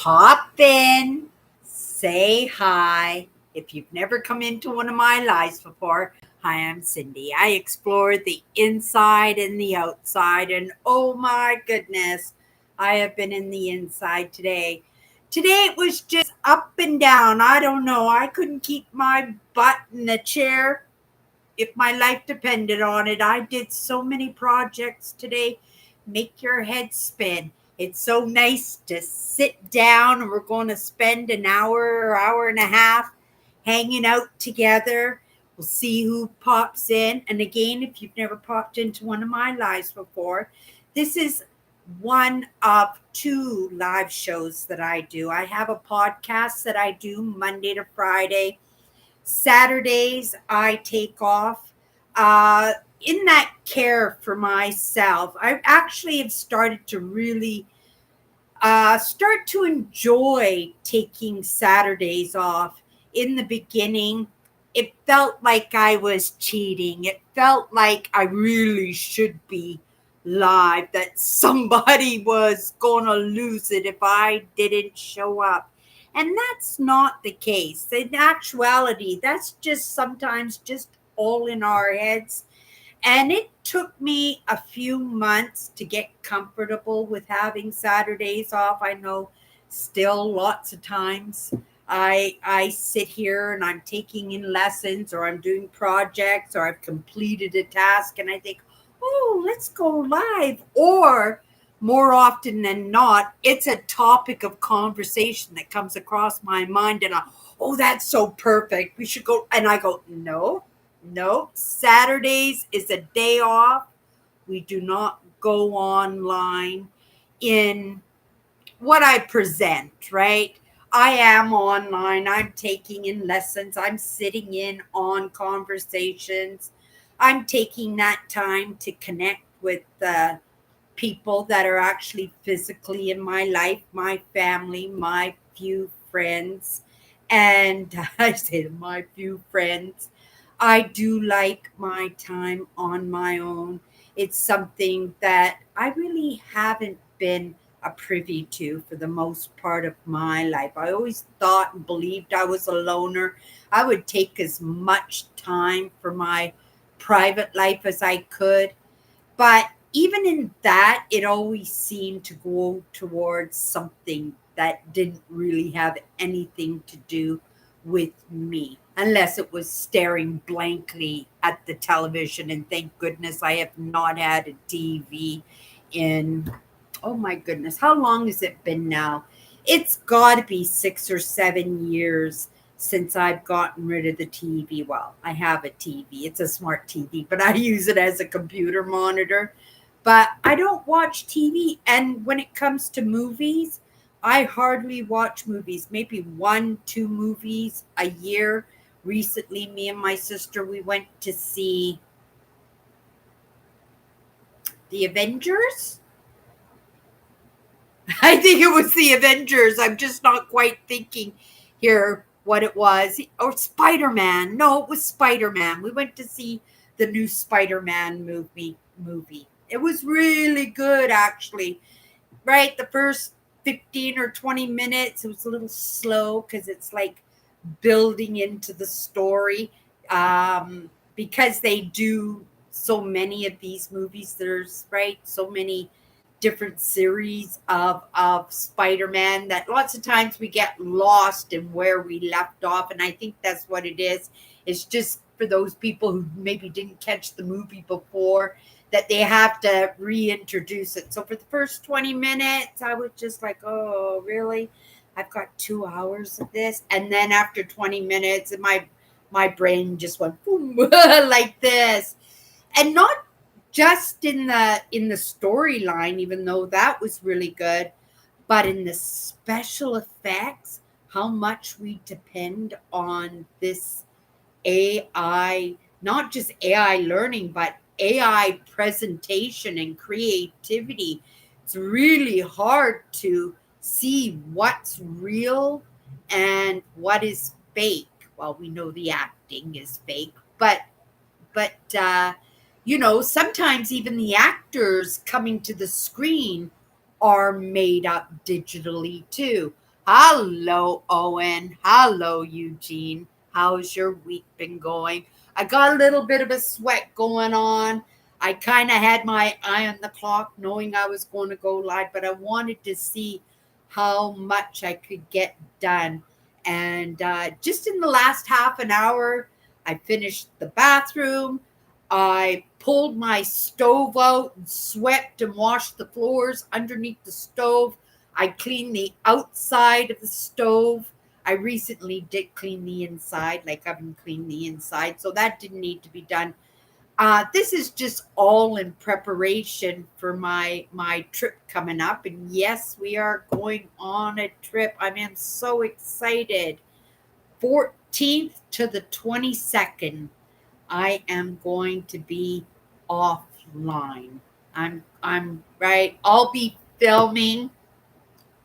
Pop in, say hi. If you've never come into one of my lives before, hi, I'm Cindy. I explore the inside and the outside, and oh my goodness, I have been in the inside today. Today it was just up and down. I don't know. I couldn't keep my butt in the chair if my life depended on it. I did so many projects today. Make your head spin. It's so nice to sit down and we're going to spend an hour or hour and a half hanging out together. We'll see who pops in. And again, if you've never popped into one of my lives before, this is one of two live shows that I do. I have a podcast that I do Monday to Friday. Saturdays, I take off. In that care for myself, I actually have started to really start to enjoy taking Saturdays off. In the beginning, it felt like I was cheating. It felt like I really should be live, that somebody was going to lose it if I didn't show up. And that's not the case. In actuality, that's just sometimes just all in our heads. And it took me a few months to get comfortable with having Saturdays off. I know still lots of times I sit here and I'm taking in lessons or I'm doing projects or I've completed a task and I think, oh, let's go live. Or more often than not, it's a topic of conversation that comes across my mind and oh, that's so perfect. We should go. And I go, no, Saturdays is a day off. We do not go online in what I present, right? I am online. I'm taking in lessons. I'm sitting in on conversations. I'm taking that time to connect with people that are actually physically in my life, my family, my few friends. And I say my few friends. I do like my time on my own. It's something that I really haven't been a privy to for the most part of my life. I always thought and believed I was a loner. I would take as much time for my private life as I could. But even in that, it always seemed to go towards something that didn't really have anything to do with me, unless it was staring blankly at the television. And thank goodness I have not had a TV in, oh my goodness, how long has it been now? It's got to be 6 or 7 years since I've gotten rid of the TV. Well, I have a TV. It's a smart TV, but I use it as a computer monitor. But I don't watch TV. And when it comes to movies, I hardly watch movies, maybe one, two movies a year. Recently, me and my sister, we went to see The Avengers. I think it was The Avengers. I'm just not quite thinking here what it was. Or Spider-Man. No, it was Spider-Man. We went to see the new Spider-Man movie. It was really good, actually. Right? The first 15 or 20 minutes, it was a little slow because it's like building into the story. Because they do so many of these movies, there's, right, so many different series of Spider-Man that lots of times we get lost in where we left off. And I think that's what it is. It's just for those people who maybe didn't catch the movie before, that they have to reintroduce it. So for the first 20 minutes, I was just like, oh, really? I've got 2 hours of this. And then after 20 minutes, my brain just went boom, like this. And not just in the storyline, even though that was really good, but in the special effects, how much we depend on this AI, not just AI learning, but AI presentation and creativity. It's really hard to see what's real and what is fake. Well, we know the acting is fake, but sometimes even the actors coming to the screen are made up digitally too. Hello, Owen. Hello, Eugene. How's your week been going? I got a little bit of a sweat going on. I kind of had my eye on the clock knowing I was going to go live, but I wanted to see how much I could get done. And just in the last half an hour, I finished the bathroom. I pulled my stove out and swept and washed the floors underneath the stove. I cleaned the outside of the stove. I recently did clean the inside, like I haven't cleaned the inside, so that didn't need to be done. This is just all in preparation for my trip coming up, and yes, we are going on a trip. I am so excited. 14th to the 22nd, I am going to be offline. I'm right. I'll be filming,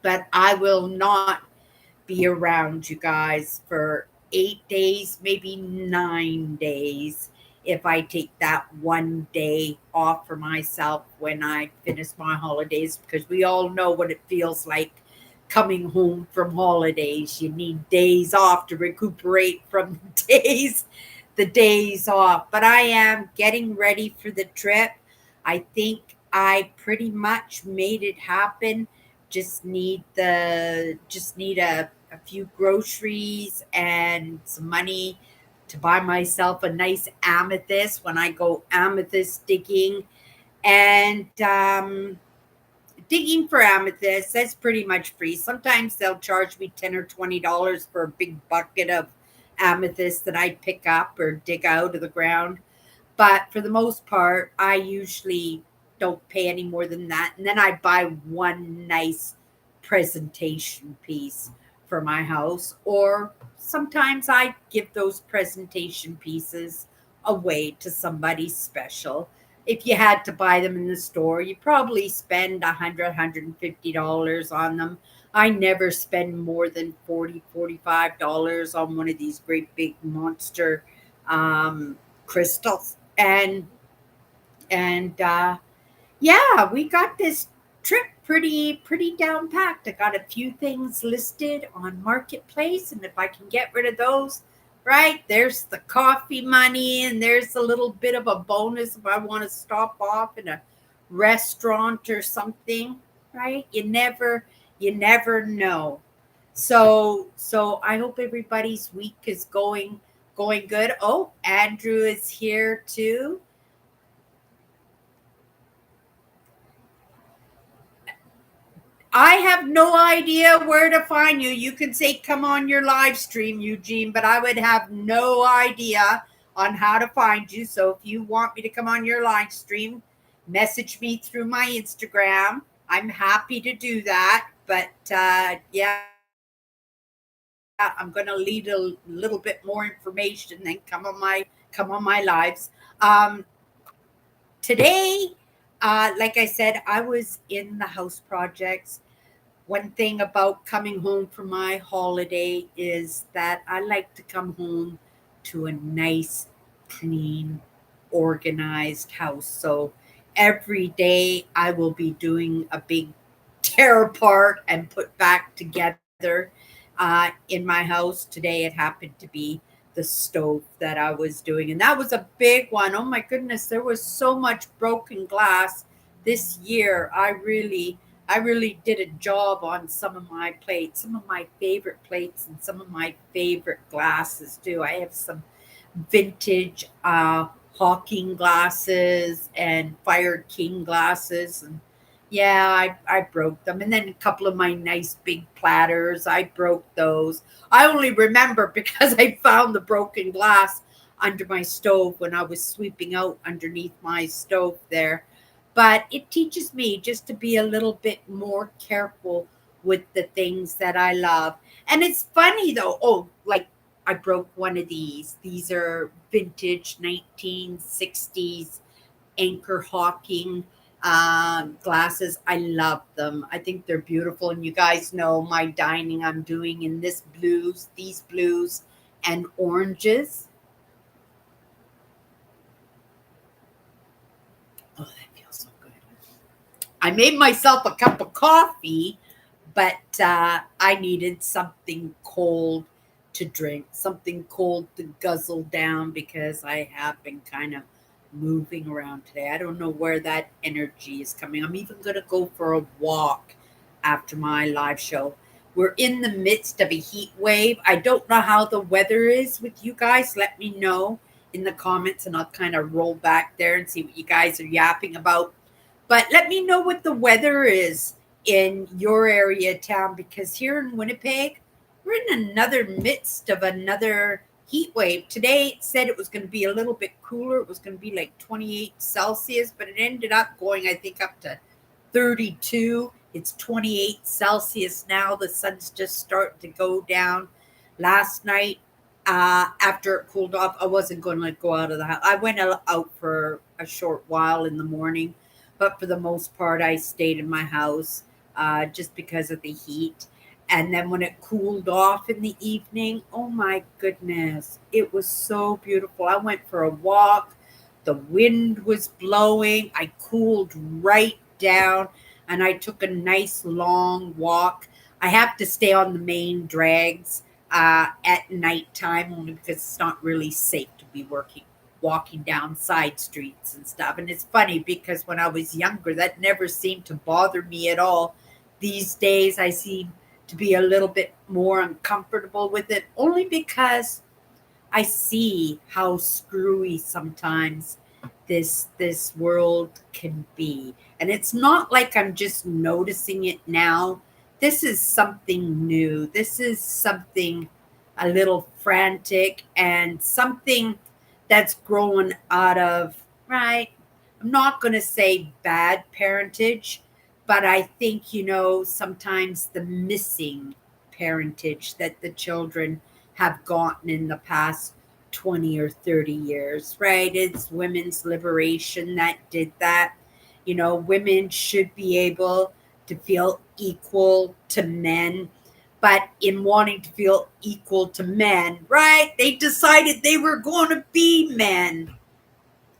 but I will not be around you guys for 8 days, maybe 9 days, if I take that one day off for myself when I finish my holidays, because we all know what it feels like coming home from holidays. You need days off to recuperate from the days off. But I am getting ready for the trip. I think I pretty much made it happen. Just need a few groceries and some money to buy myself a nice amethyst when I go amethyst digging. And digging for amethyst, that's pretty much free. Sometimes they'll charge me $10 or $20 for a big bucket of amethyst that I pick up or dig out of the ground. But for the most part, I usually don't pay any more than that. And then I buy one nice presentation piece for my house. Or sometimes I give those presentation pieces away to somebody special. If you had to buy them in the store, you probably spend $100 $150 on them. I never spend more than $40 $45 on one of these great big monster crystals. And yeah, we got this trip pretty down packed. I got a few things listed on Marketplace, and if I can get rid of those, right, there's the coffee money, and there's a little bit of a bonus if I want to stop off in a restaurant or something, right? You never know. So I hope everybody's week is going good. Oh, Andrew is here too. I have no idea where to find you. You can say come on your live stream, Eugene, but I would have no idea on how to find you. So if you want me to come on your live stream, message me through my Instagram. I'm happy to do that. But yeah, I'm going to lead a little bit more information and come on my lives. Um, Today, like I said, I was in the house projects. One thing about coming home from my holiday is that I like to come home to a nice, clean, organized house. So every day I will be doing a big tear apart and put back together in my house. Today it happened to be the stove that I was doing, and that was a big one. Oh my goodness, there was so much broken glass this year. I really did a job on some of my plates, some of my favorite plates, and some of my favorite glasses too. I have some vintage Hawking glasses and Fire King glasses, and yeah, I broke them. And then a couple of my nice big platters, I broke those. I only remember because I found the broken glass under my stove when I was sweeping out underneath my stove there. But it teaches me just to be a little bit more careful with the things that I love. And it's funny though. Oh, like I broke one of these. These are vintage 1960s Anchor Hawking glasses. I love them. I think they're beautiful. And you guys know my dining I'm doing in these blues and oranges. Oh, that feels so good. I made myself a cup of coffee, but I needed something cold to drink, something cold to guzzle down because I have been kind of moving around today. I don't know where that energy is coming. I'm even going to go for a walk after my live show. We're in the midst of a heat wave. I don't know how the weather is with you guys. Let me know in the comments and I'll kind of roll back there and see what you guys are yapping about. But let me know what the weather is in your area town, because here in Winnipeg, we're in another midst of another heat wave. Today it said it was going to be a little bit cooler. It was going to be like 28 Celsius, but it ended up going, I think, up to 32. It's 28 Celsius now. The sun's just starting to go down. Last night, after it cooled off, I wasn't going to go out of the house. I went out for a short while in the morning, but for the most part, I stayed in my house just because of the heat. And then when it cooled off in the evening, oh my goodness, it was so beautiful. I went for a walk. The wind was blowing. I cooled right down and I took a nice long walk. I have to stay on the main drags at nighttime only because it's not really safe to be walking down side streets and stuff. And it's funny because when I was younger, that never seemed to bother me at all. These days, I seem to be a little bit more uncomfortable with it, only because I see how screwy sometimes this world can be. And it's not like I'm just noticing it now. This is something new. This is something a little frantic and something that's growing out of, right? I'm not going to say bad parentage, but I think, sometimes the missing parentage that the children have gotten in the past 20 or 30 years, right? It's women's liberation that did that. Women should be able to feel equal to men. But in wanting to feel equal to men, right, they decided they were going to be men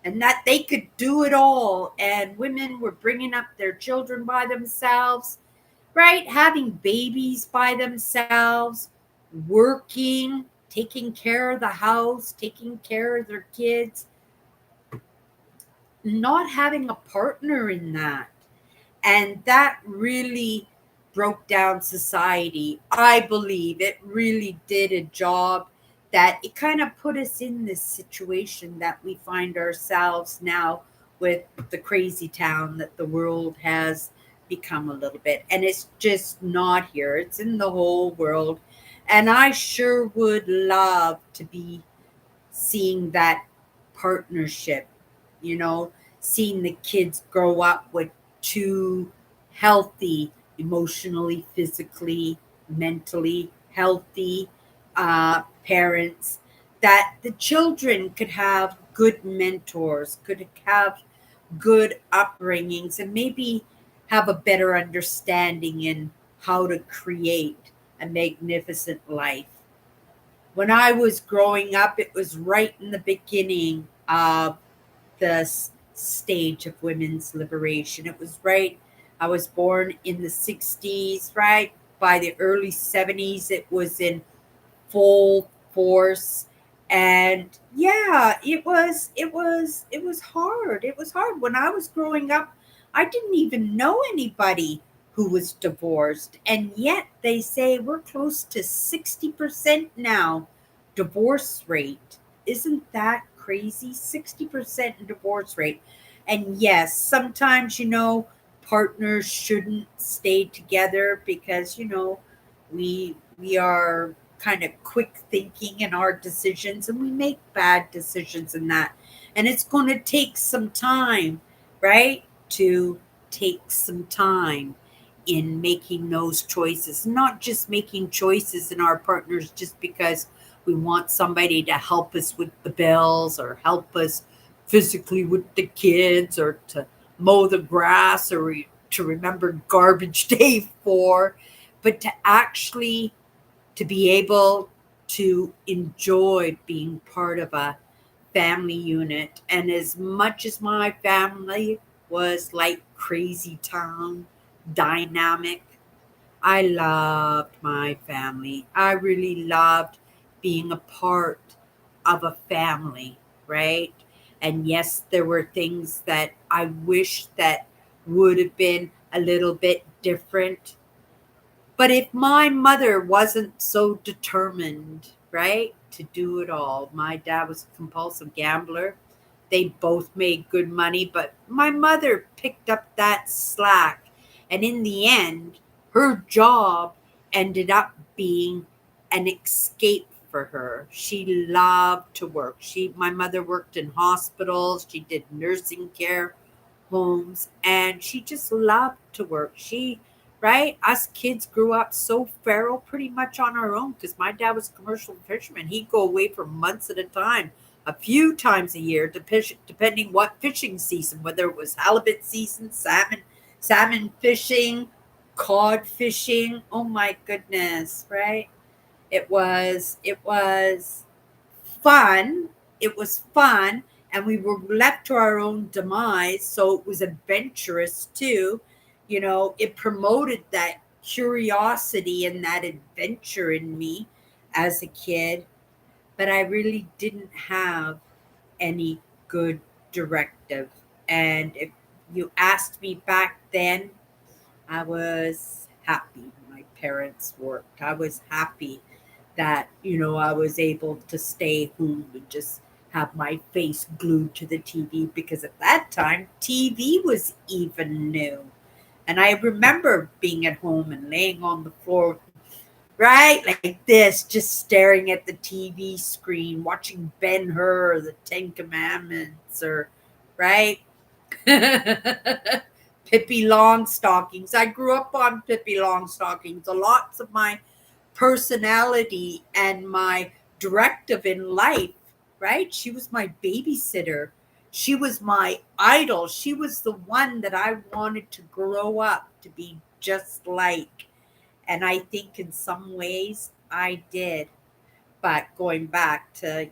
and that they could do it all. And women were bringing up their children by themselves, right? Having babies by themselves, working, taking care of the house, taking care of their kids, not having a partner in that. And that really broke down society. I believe it really did a job that it kind of put us in this situation that we find ourselves now with the crazy town that the world has become a little bit. And it's just not here, it's in the whole world. And I sure would love to be seeing that partnership, you know, seeing the kids grow up with two healthy, emotionally, physically, mentally healthy parents, that the children could have good mentors, could have good upbringings, and maybe have a better understanding in how to create a magnificent life. When I was growing up, it was right in the beginning of the stage of women's liberation. It was right, I was born in the 60s, right? By the early 70s, it was in full force. And yeah, it was hard. It was hard. When I was growing up, I didn't even know anybody who was divorced. And yet they say we're close to 60% now divorce rate. Isn't that crazy? 60% divorce rate. And yes, sometimes, partners shouldn't stay together because, we are kind of quick thinking in our decisions and we make bad decisions in that. And it's going to take some time, right? To take some time in making those choices, not just making choices in our partners just because we want somebody to help us with the bills or help us physically with the kids or to mow the grass or to remember garbage day 4, but to actually to be able to enjoy being part of a family unit. And as much as my family was like crazy town dynamic, I loved my family. I really loved being a part of a family, right? And yes, there were things that I wish that would have been a little bit different. But if my mother wasn't so determined, right, to do it all, my dad was a compulsive gambler. They both made good money, but my mother picked up that slack. And in the end, her job ended up being an escape for her. She loved to work. My mother worked in hospitals, she did nursing care homes, and she just loved to work. Right? Us kids grew up so feral pretty much on our own because my dad was a commercial fisherman. He'd go away for months at a time, a few times a year, depending what fishing season, whether it was halibut season, salmon fishing, cod fishing. Oh my goodness, right? It was fun. It was fun, and we were left to our own demise. So it was adventurous too. It promoted that curiosity and that adventure in me as a kid, but I really didn't have any good directive. And if you asked me back then, I was happy my parents worked. I was happy that, I was able to stay home and just have my face glued to the TV because at that time, TV was even new. And I remember being at home and laying on the floor, right, like this, just staring at the TV screen, watching Ben Hur or the Ten Commandments or, right? Pippi Longstockings. I grew up on Pippi Longstockings. So lots of my personality and my directive in life, right? She was my babysitter. She was my idol. She was the one that I wanted to grow up to be just like. And I think in some ways I did. But going back to,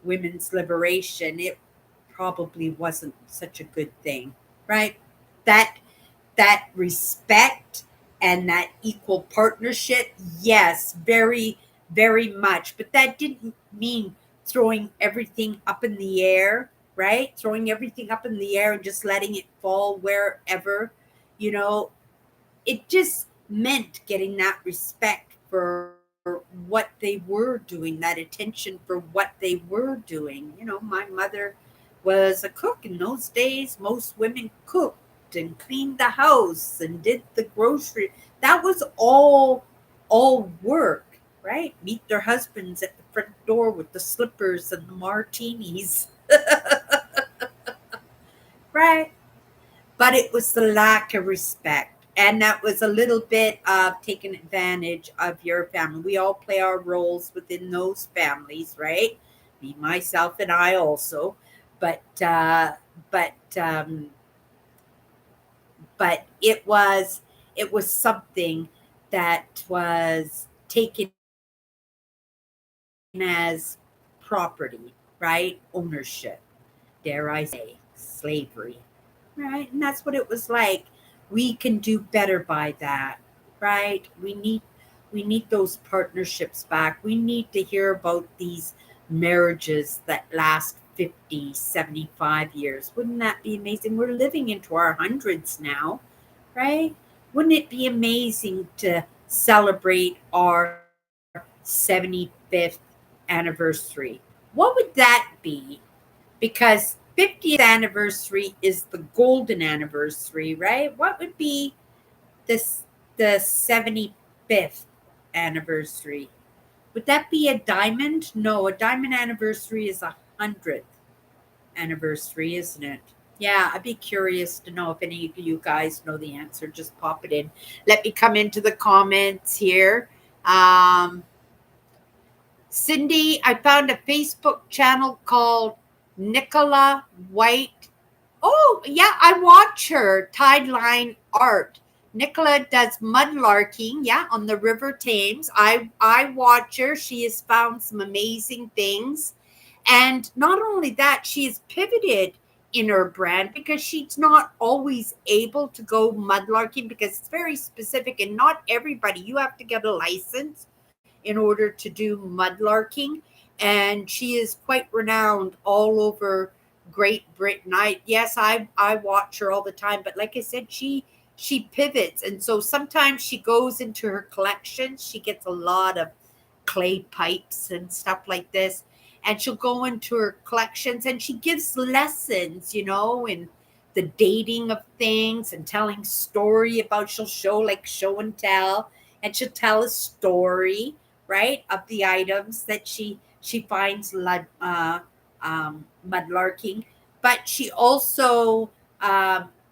women's liberation, it probably wasn't such a good thing, right? That that respect and that equal partnership, yes, very, very much. But that didn't mean throwing everything up in the air, right? Throwing everything up in the air and just letting it fall wherever, you know, it just meant getting that respect for what they were doing, that attention for what they were doing. My mother was a cook in those days. Most women cooked and cleaned the house and did the grocery. That was all work, right? Meet their husbands at the front door with the slippers and the martinis, right? But it was the lack of respect. And that was a little bit of taking advantage of your family. We all play our roles within those families, right? Me, myself, and I also. But but but it was something that was taken as property, right? Ownership, dare I say, slavery, right? And that's what it was like. We can do better by that, right? We need those partnerships back. We need to hear about these marriages that last 50, 75 years. Wouldn't that be amazing? We're living into our hundreds now, right? Wouldn't it be amazing to celebrate our 75th anniversary? What would that be? Because 50th anniversary is the golden anniversary, right? What would be this the 75th anniversary? Would that be a diamond? No, a diamond anniversary is 100th anniversary, isn't it? Yeah, I'd be curious to know if any of you guys know the answer. Just pop it in. Let me come into the comments here. Um, Cindy, I found a Facebook channel called Nicola White. Oh, yeah, I watch her. Tideline Art. Nicola does mudlarking, yeah, on the River Thames. I watch her. She has found some amazing things. And not only that, she has pivoted in her brand because she's not always able to go mudlarking because it's very specific and not everybody. You have to get a license in order to do mudlarking, and she is quite renowned all over Great Britain. I watch her all the time, but like I said, she pivots, and so sometimes she goes into her collections. She gets a lot of clay pipes and stuff like this, and she'll go into her collections and she gives lessons, in the dating of things and telling story about. She'll show like show and tell, and she'll tell a story, right, of the items that she finds mudlarking. But she also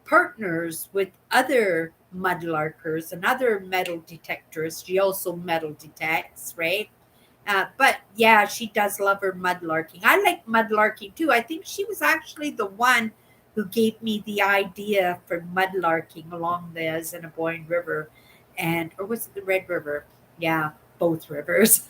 partners with other mudlarkers and other metal detectors. She also metal detects, right? But yeah, she does love her mudlarking. I like mudlarking too. I think she was actually the one who gave me the idea for mudlarking along the Assiniboine River, or was it the Red River? Yeah, both rivers.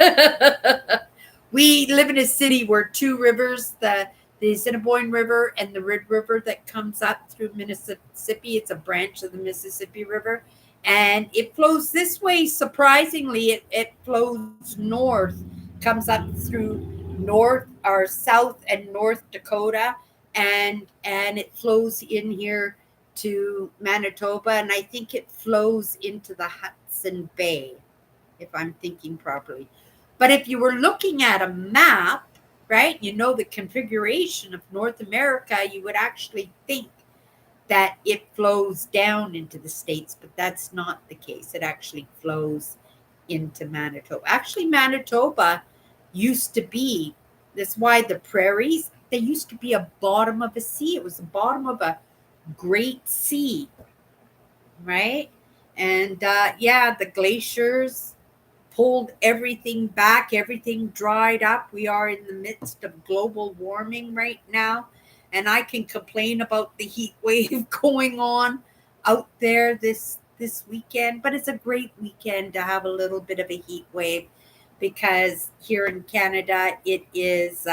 We live in a city where two rivers, the Assiniboine River and the Red River that comes up through Mississippi. It's a branch of the Mississippi River, and it flows this way. Surprisingly, it flows north, comes up through north or south and North Dakota, and it flows in here to Manitoba, and I think it flows into the Hudson Bay, if I'm thinking properly. But if you were looking at a map, right, the configuration of North America, you would actually think that it flows down into the States, but that's not the case. It actually flows into Manitoba. Actually, Manitoba used to be, that's why the prairies, they used to be a bottom of a sea. It was the bottom of a great sea, right? And yeah, the glaciers pulled everything back, everything dried up. We are in the midst of global warming right now, and I can complain about the heat wave going on out there this weekend, but it's a great weekend to have a little bit of a heat wave because here in Canada it is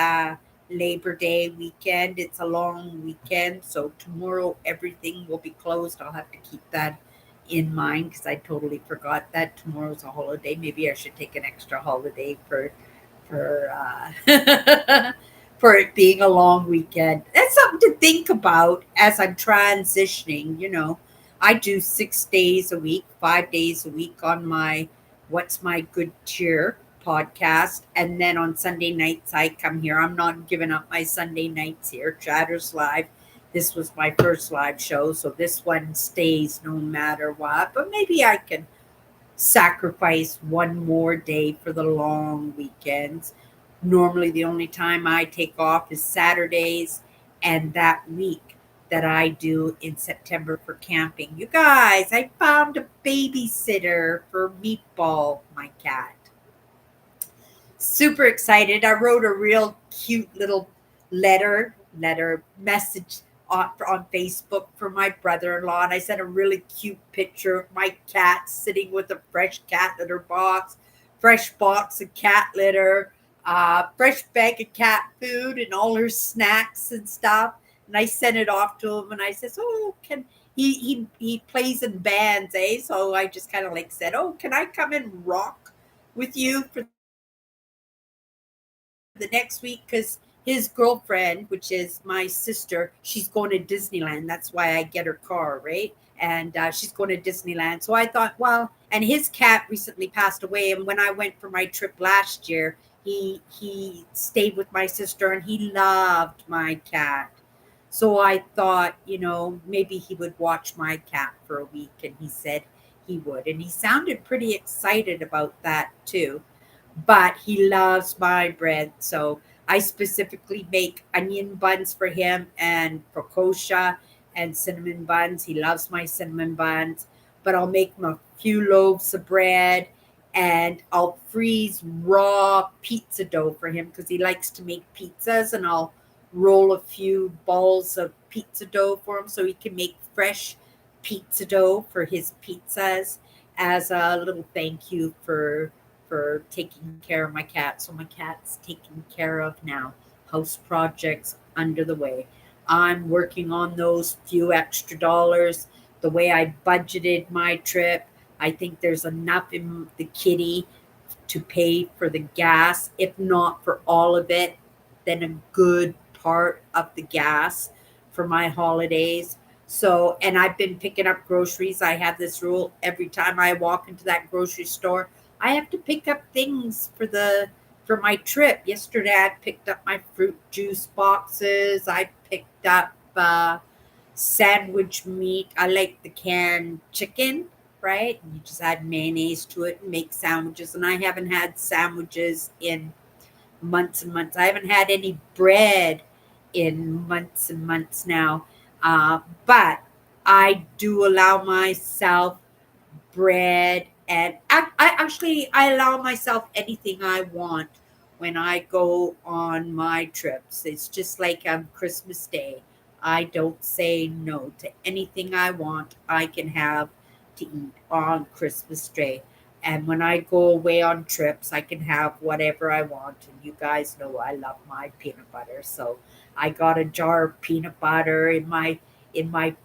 Labor Day weekend. It's a long weekend, so tomorrow everything will be closed. I'll have to keep that in mind because I totally forgot that tomorrow's a holiday. Maybe I should take an extra holiday for for it being a long weekend. That's something to think about as I'm transitioning. I do 6 days a week, 5 days a week on my What's My Good Cheer podcast, and then on Sunday nights I come here. I'm not giving up my Sunday nights here. Chatters Live. This was my first live show, so this one stays no matter what. But maybe I can sacrifice one more day for the long weekends. Normally, the only time I take off is Saturdays and that week that I do in September for camping. You guys, I found a babysitter for Meatball, my cat. Super excited. I wrote a real cute little letter message on Facebook for my brother-in-law, and I sent a really cute picture of my cat sitting with a fresh cat litter box, fresh box of cat litter, fresh bag of cat food, and all her snacks and stuff. And I sent it off to him, and I says, "Oh, can he plays in bands, eh?" So I just kind of like said, "Oh, can I come and rock with you for the next week?" Because his girlfriend, which is my sister, she's going to Disneyland. That's why I get her car, right? And she's going to Disneyland. So I thought, well, and his cat recently passed away. And when I went for my trip last year, he stayed with my sister and he loved my cat. So I thought, maybe he would watch my cat for a week. And he said he would. And he sounded pretty excited about that too. But he loves my bread. So I specifically make onion buns for him and focaccia and cinnamon buns. He loves my cinnamon buns. But I'll make him a few loaves of bread and I'll freeze raw pizza dough for him because he likes to make pizzas, and I'll roll a few balls of pizza dough for him so he can make fresh pizza dough for his pizzas as a little thank you for taking care of my cat. So my cat's taken care of now. House projects under the way. I'm working on those few extra dollars. The way I budgeted my trip, I think there's enough in the kitty to pay for the gas, if not for all of it, then a good part of the gas for my holidays. So, and I've been picking up groceries. I have this rule every time I walk into that grocery store, I have to pick up things for my trip. Yesterday I picked up my fruit juice boxes. I picked up sandwich meat. I like the canned chicken, right? You just add mayonnaise to it and make sandwiches. And I haven't had sandwiches in months and months. I haven't had any bread in months and months now. But I do allow myself bread, and I actually I allow myself anything I want when I go on my trips. It's just like on Christmas Day. I don't say no to anything I want. I can have to eat on Christmas Day. And when I go away on trips, I can have whatever I want. And you guys know I love my peanut butter. So I got a jar of peanut butter in my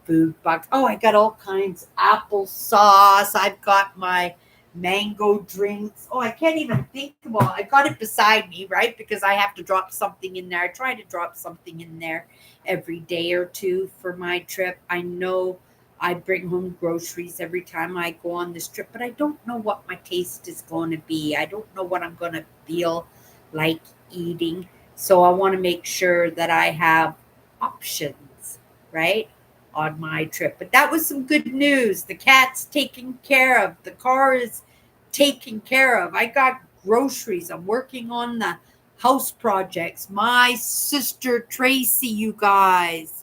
food box. Oh, I got all kinds applesauce. I've got my mango drinks. Oh, I can't even think of all. I got it beside me, right? Because I have to drop something in there. I try to drop something in there every day or two for my trip. I know I bring home groceries every time I go on this trip, but I don't know what my taste is going to be. I don't know what I'm going to feel like eating. So I want to make sure that I have options, right, on my trip. But that was some good news. The cat's taken care of. The car is taken care of. I got groceries. I'm working on the house projects. My sister Tracy, you guys,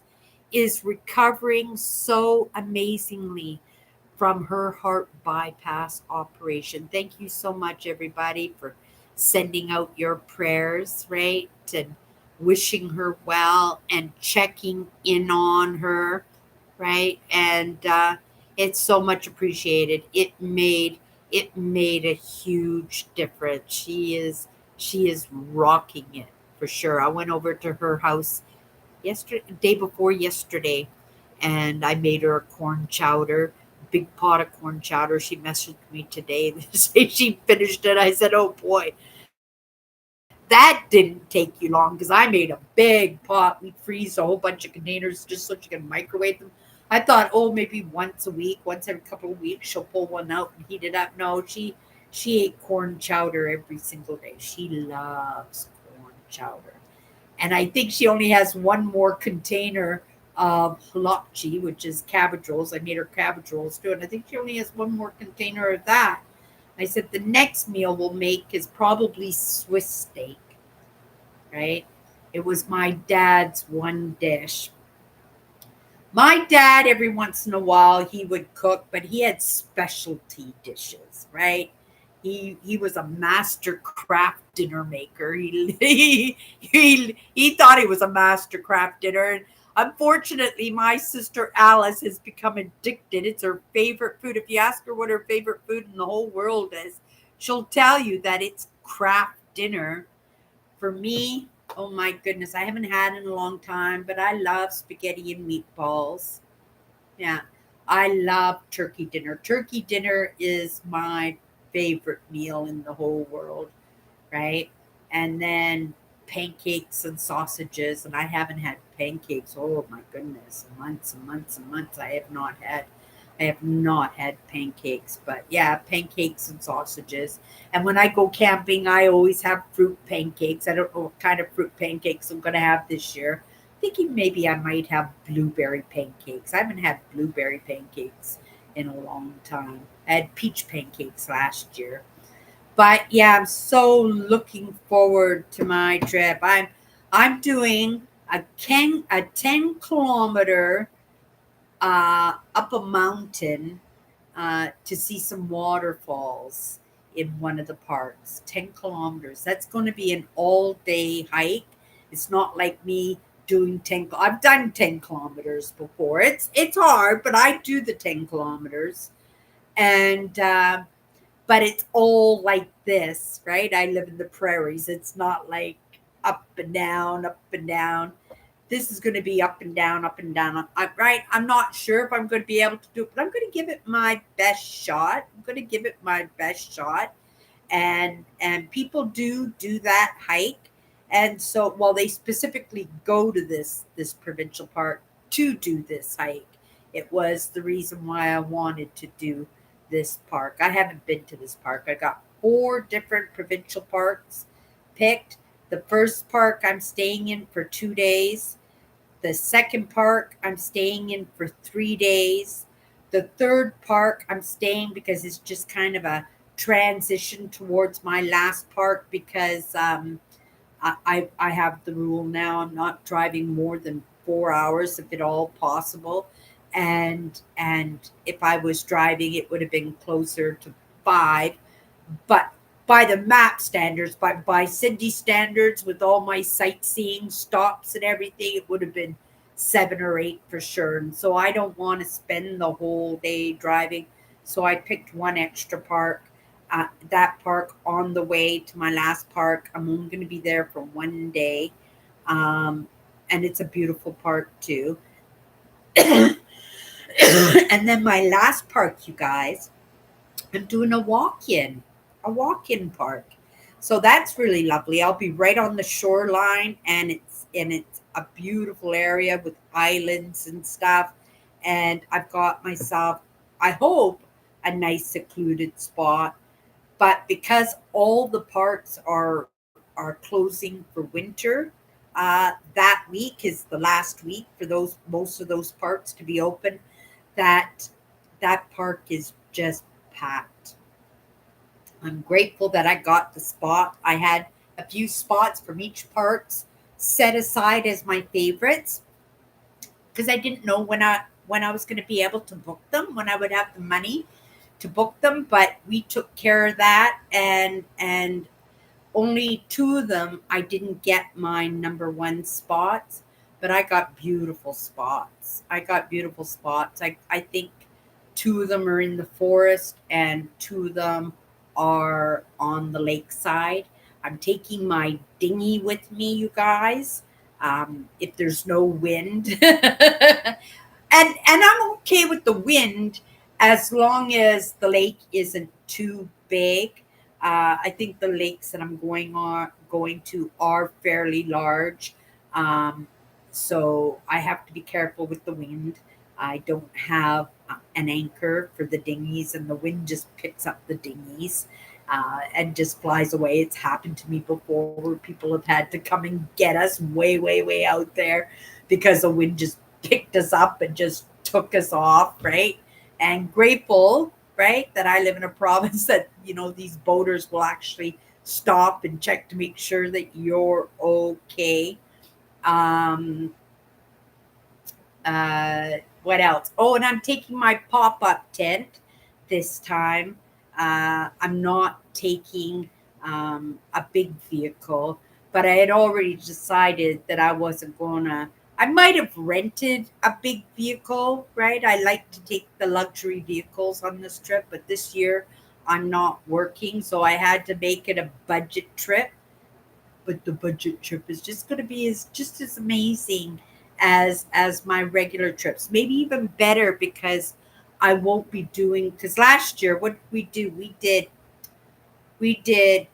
is recovering so amazingly from her heart bypass operation. Thank you so much, everybody, for sending out your prayers, right? And wishing her well and checking in on her, right? And it's so much appreciated. It made a huge difference. She is rocking it for sure. I went over to her house day before yesterday, and I made her a corn chowder, big pot of corn chowder. She messaged me today to say she finished it. I said, "Oh boy, that didn't take you long because I made a big pot. We freeze a whole bunch of containers just so she can microwave them." I thought, oh, maybe once a week, once every couple of weeks, she'll pull one out and heat it up. No, she ate corn chowder every single day. She loves corn chowder. And I think she only has one more container of halakchi, which is cabbage rolls. I made her cabbage rolls too, and I think she only has one more container of that. I said the next meal we'll make is probably Swiss steak, right? It was my dad's one dish. My dad, every once in a while, he would cook, but he had specialty dishes, right? He was a master craft dinner maker. He thought he was a master craft dinner. And unfortunately, my sister Alice has become addicted. It's her favorite food. If you ask her what her favorite food in the whole world is, she'll tell you that it's craft dinner. For me, oh my goodness, I haven't had it in a long time, but I love spaghetti and meatballs. Yeah, I love turkey dinner. Turkey dinner is my favorite meal in the whole world, right? And then pancakes and sausages, and I haven't had pancakes. Oh my goodness, months and months and months. I have not had pancakes, but yeah, pancakes and sausages. And when I go camping, I always have fruit pancakes. I don't know what kind of fruit pancakes I'm going to have this year. Thinking maybe I might have blueberry pancakes. I haven't had blueberry pancakes in a long time. I had peach pancakes last year. But yeah, I'm so looking forward to my trip. I'm doing a 10 kilometer up a mountain to see some waterfalls in one of the parks. 10 kilometers. That's going to be an all day hike. It's not like me doing 10. I've done 10 kilometers before. It's hard, but I do the 10 kilometers. And but it's all like this, right? I live in the prairies. It's not like up and down, up and down. this is going to be up and down, up and down. Right? I'm not sure if I'm going to be able to do it, but I'm going to give it my best shot. I'm going to give it my best shot. And people do that hike, and so well they specifically go to this provincial park to do this hike. It was the reason why I wanted to do this park. I haven't been to this park. I got 4 different provincial parks picked. The first park I'm staying in for 2 days. The second park I'm staying in for 3 days. The third park I'm staying because it's just kind of a transition towards my last park, because I have the rule now I'm not driving more than 4 hours if at all possible. And if I was driving, it would have been closer to 5. But by the map standards, by Cindy standards, with all my sightseeing stops and everything, it would have been 7 or 8 for sure. And so I don't want to spend the whole day driving. So I picked one extra park. That park on the way to my last park. I'm only going to be there for one day. Um, and it's a beautiful park too. And then my last park, you guys, I'm doing a walk-in park. So that's really lovely. I'll be right on the shoreline, and it's a beautiful area with islands and stuff. And I've got myself, I hope, a nice secluded spot. But because all the parks are closing for winter, that week is the last week for those most of those parks to be open. That that park is just packed. I'm grateful that I got the spot. I had a few spots from each parks set aside as my favorites, because I didn't know when I was going to be able to book them, when I would have the money to book them. But we took care of that, and only 2 of them I didn't get my number 1 spots, but I got beautiful spots. I think 2 of them are in the forest and 2 of them are on the lakeside. I'm taking my dinghy with me, you guys, if there's no wind. And I'm okay with the wind as long as the lake isn't too big. I think the lakes that I'm going to are fairly large, um, so I have to be careful with the wind. I don't have an anchor for the dinghies, and the wind just picks up the dinghies and just flies away. It's happened to me before, where people have had to come and get us way, way, way out there because the wind just picked us up and just took us off, right? And grateful, right, that I live in a province that, these boaters will actually stop and check to make sure that you're okay. Um, what else? Oh, and I'm taking my pop up tent this time. I'm not taking a big vehicle, but I had already decided that I wasn't going to. I might have rented a big vehicle, right? I like to take the luxury vehicles on this trip, but this year I'm not working, so I had to make it a budget trip. But the budget trip is just going to be just as amazing as my regular trips, maybe even better, because I won't be doing, because last year what did we do, we did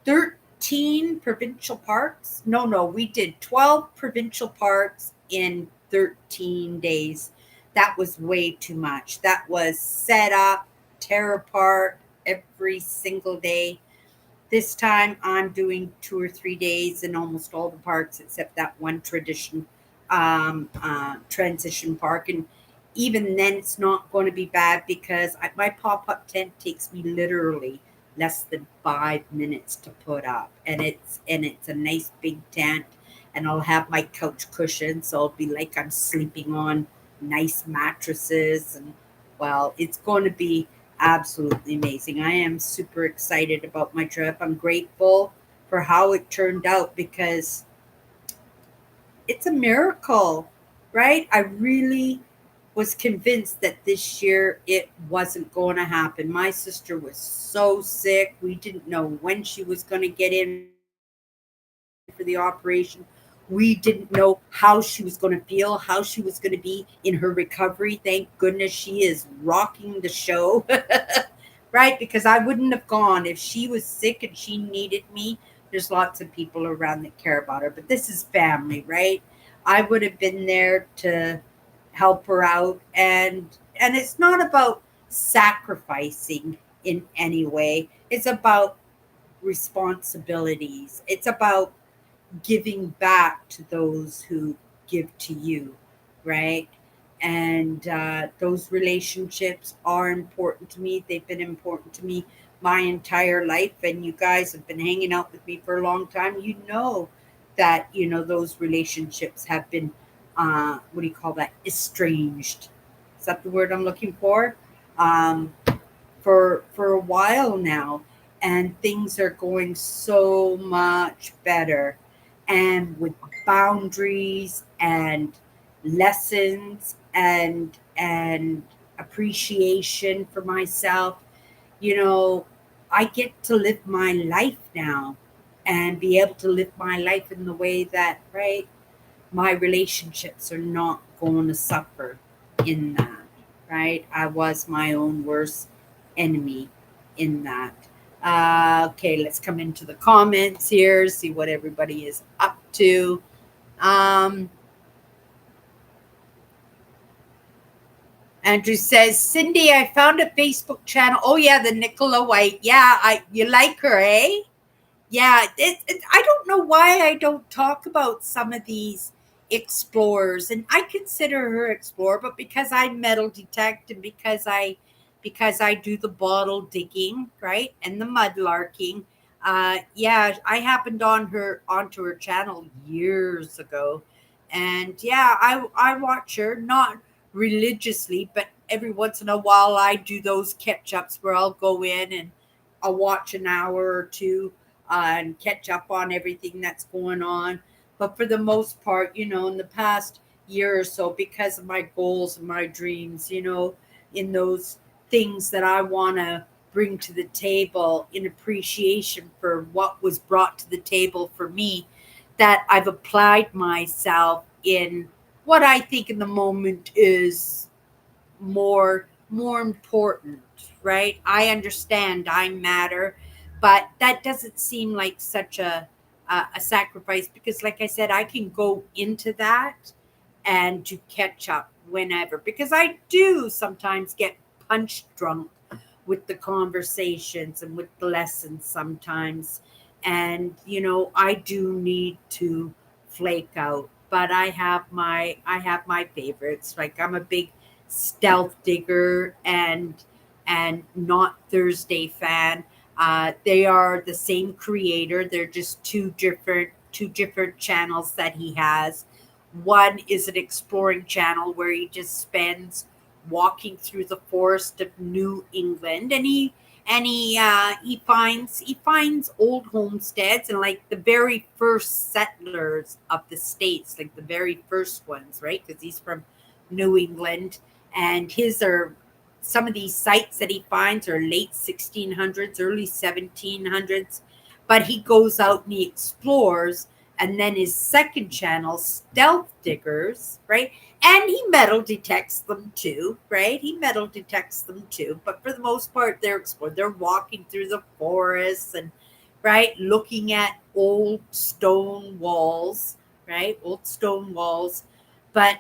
13 provincial parks. No, we did 12 provincial parks in 13 days. That was way too much. That was set up, tear apart every single day. This time I'm doing 2 or 3 days in almost all the parks except that one transition park. And even then, it's not going to be bad, because my pop up tent takes me literally less than 5 minutes to put up, and it's a nice big tent, and I'll have my couch cushions, so it'll be like I'm sleeping on nice mattresses, and well, it's going to be absolutely amazing. I am super excited about my trip. I'm grateful for how it turned out, because it's a miracle, right? I really was convinced that this year it wasn't going to happen. My sister was so sick. We didn't know when she was going to get in for the operation or when she was going to We didn't know how she was going to feel, how she was going to be in her recovery. Thank goodness she is rocking the show, right? Because I wouldn't have gone if she was sick and she needed me. There's lots of people around that care about her, but this is family, right? I would have been there to help her out, and it's not about sacrificing in any way. It's about responsibilities. It's about giving back to those who give to you, right? And those relationships are important to me. They've been important to me my entire life. And you guys have been hanging out with me for a long time. You know that, those relationships have been, what do you call that? Estranged. Is that the word I'm looking for? Um, for a while now, and things are going so much better, and with boundaries and lessons and appreciation for myself. you know I get to live my life now, and be able to live my life in the way that, right, my relationships are not going to suffer in that, right? I was my own worst enemy in that. Okay, let's come into the comments here, see what everybody is up to. Um, Andrew says, Cindy, I found a Facebook channel. Oh, yeah, the Nicola White. Yeah, you like her, eh? Yeah, I don't know why I don't talk about some of these explorers, and I consider her explorer, but because I metal detect, and because I do the bottle digging, right, and the mudlarking. Yeah, I happened onto her channel years ago, and yeah, I watch her, not religiously, but every once in a while I do those catch ups where I'll go in and I'll watch an hour or two, and catch up on everything that's going on. But for the most part, in the past year or so, because of my goals and my dreams, in those things that I want to bring to the table in appreciation for what was brought to the table for me, that I've applied myself in what I think in the moment is more important, right? I understand I matter, but that doesn't seem like such a sacrifice, because like I said, I can go into that and to catch up whenever, because I do sometimes get punch drunk with the conversations and with the lessons sometimes. And I do need to flake out, but I have my favorites. Like, I'm a big Stealth Digger and Not Thursday fan. They are the same creator. They're just two different channels that he has. One is an exploring channel where he just spends walking through the forest of New England, and he finds old homesteads, and like the very first settlers of the states, like the very first ones, right? Because he's from New England, and his are some of these sites that he finds are late 1600s, early 1700s, but he goes out and he explores. And then his second channel, Stealth Diggers, right? And he metal detects them too, right? He metal detects them too. But for the most part, they're exploring. They're walking through the forests and, right, looking at old stone walls, right? Old stone walls. But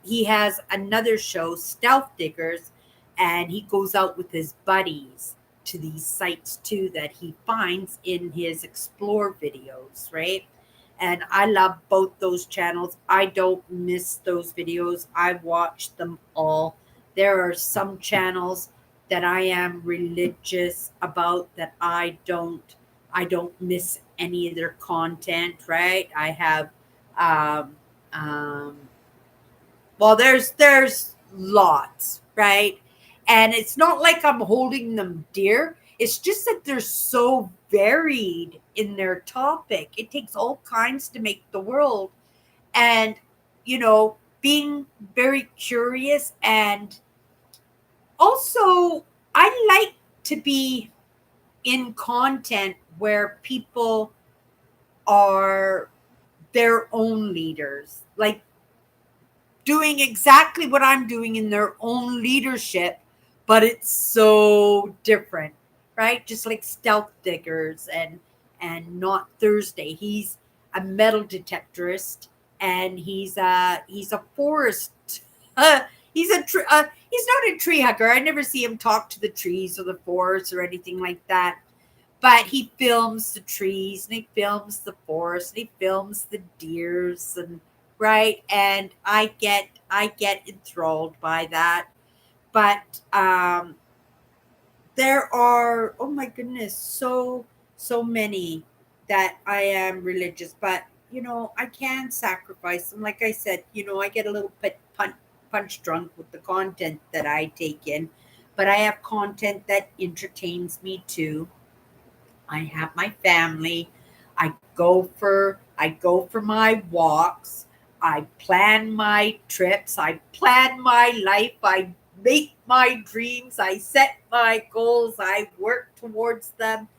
he has another show, Stealth Diggers, and he goes out with his buddies to these sites too that he finds in his explore videos, right? And I love both those channels. I don't miss those videos. I watch them all. There are some channels that I am religious about, that I don't miss any of their content, right? I have um um well, there's lots, right? And it's not like I'm holding them dear. It's just that they're so varied in their topic. It takes all kinds to make the world. And, being very curious, and also I like to be in content where people are their own leaders, like doing exactly what I'm doing in their own leadership, but it's so different, right? Just like Stealth Diggers and Not Thursday. He's a metal detectorist, and he's a forest. Uh, he's not a tree hugger. I never see him talk to the trees or the forest or anything like that. But he films the trees and he films the forest and he films the deers, and right, and I get enthralled by that. But there are, oh my goodness, so many that I am religious, but I can sacrifice them. Like I said, I get a little bit punch drunk with the content that I take in, but I have content that entertains me too. I have my family. I go for my walks. I plan my trips. I plan my life. I make my dreams. I set my goals. I work towards them.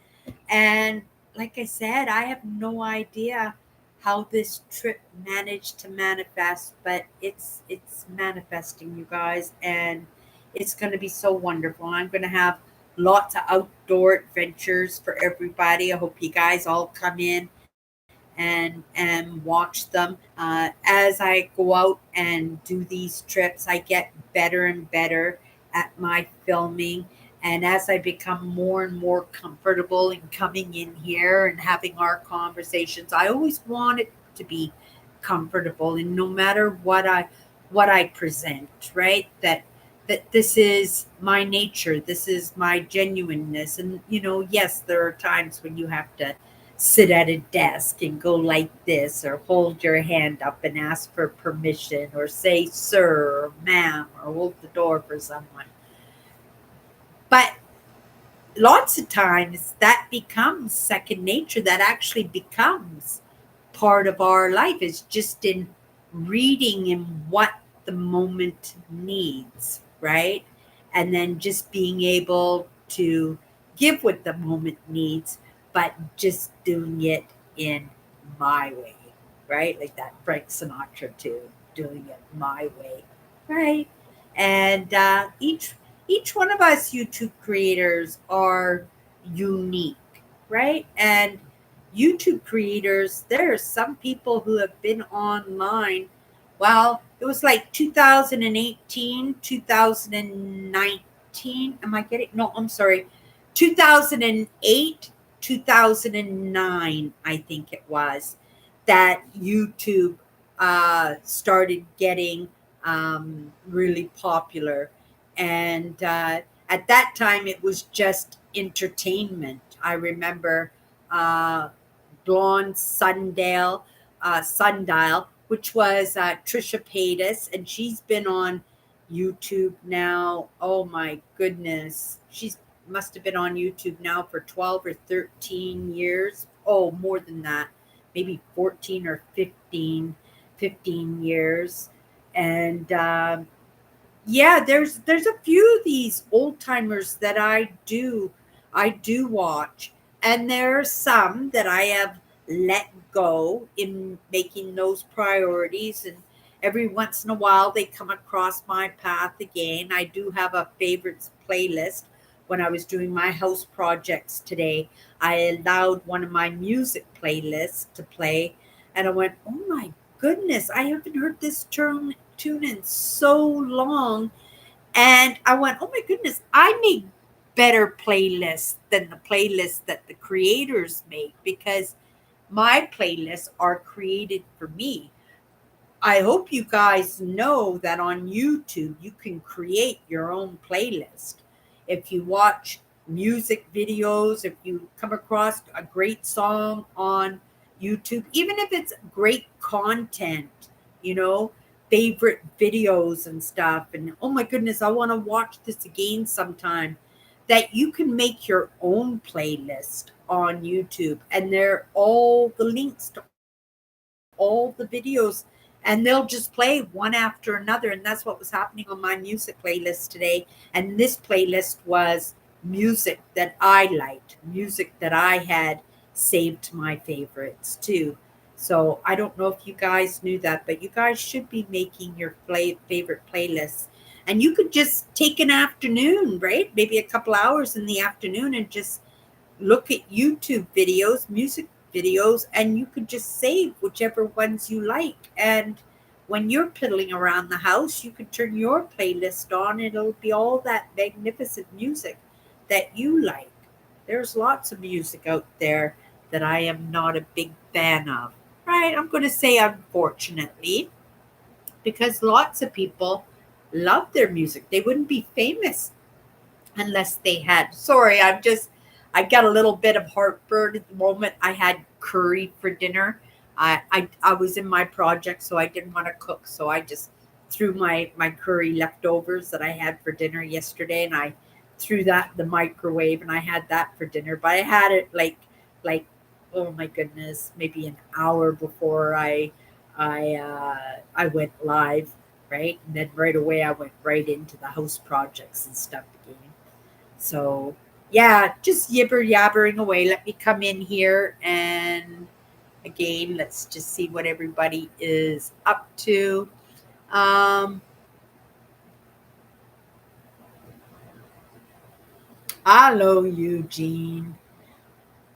And like I said, I have no idea how this trip managed to manifest, but it's manifesting, you guys, and it's going to be so wonderful. I'm going to have lots of outdoor adventures for everybody. I hope you guys all come in and watch them. As I go out and do these trips, I get better and better at my filming. And as I become more and more comfortable in coming in here and having our conversations, I always want it to be comfortable. And no matter what I present, right? That this is my nature, this is my genuineness. And yes, there are times when you have to sit at a desk and go like this, or hold your hand up and ask for permission, or say sir or ma'am, or hold the door for someone. But lots of times that becomes second nature. That actually becomes part of our life, is just in reading in what the moment needs, right? And then just being able to give what the moment needs, but just doing it in my way, right? Like that Frank Sinatra too, doing it my way, right? And each one of us YouTube creators are unique, right? And YouTube creators, there are some people who have been online. Well, it was like 2018, 2019. Am I getting? No, I'm sorry. 2008, 2009, I think it was, that YouTube started getting really popular. And at that time, it was just entertainment. I remember uh, Blonde Sundial, which was Trisha Paytas, and she's been on YouTube now. Oh my goodness, she's must have been on YouTube now for 12 or 13 years. Oh, more than that, maybe 14 or 15 years. And yeah, there's a few of these old timers that I do watch, and there are some that I have let go in making those priorities, and every once in a while they come across my path again. I do have a favorites playlist. When I was doing my house projects today, I allowed one of my music playlists to play, and I went, "Oh my goodness, I haven't heard this tune in so long." And I went, "Oh my goodness, I make better playlists than the playlists that the creators make, because my playlists are created for me." I hope you guys know that on YouTube, you can create your own playlist. If you watch music videos, if you come across a great song on YouTube, even if it's great content, you know, favorite videos and stuff, and oh my goodness, I want to watch this again sometime, that you can make your own playlist on YouTube. And they're all the links to all the videos, and they'll just play one after another. And that's what was happening on my music playlist today. And this playlist was music that I liked, music that I had saved to my favorites too. So I don't know if you guys knew that, but you guys should be making your favorite playlists. And you could just take an afternoon, right? Maybe a couple hours in the afternoon and just look at YouTube videos, music videos, and you could just save whichever ones you like. And when you're piddling around the house, you could turn your playlist on, and it'll be all that magnificent music that you like. There's lots of music out there that I am not a big fan of, right? I'm going to say unfortunately, because lots of people love their music. They wouldn't be famous unless they had. Sorry, I got a little bit of heartburn at the moment. I had curry for dinner. I was in my project, so I didn't want to cook, so I just threw my curry leftovers that I had for dinner yesterday, and I threw that in the microwave, and I had that for dinner. But I had it like oh my goodness, maybe an hour before I went live, right? And then right away I went right into the house projects and stuff again. So, yeah, just yibber yabbering away. Let me come in here and again, let's just see what everybody is up to. Um, Hello, Eugene.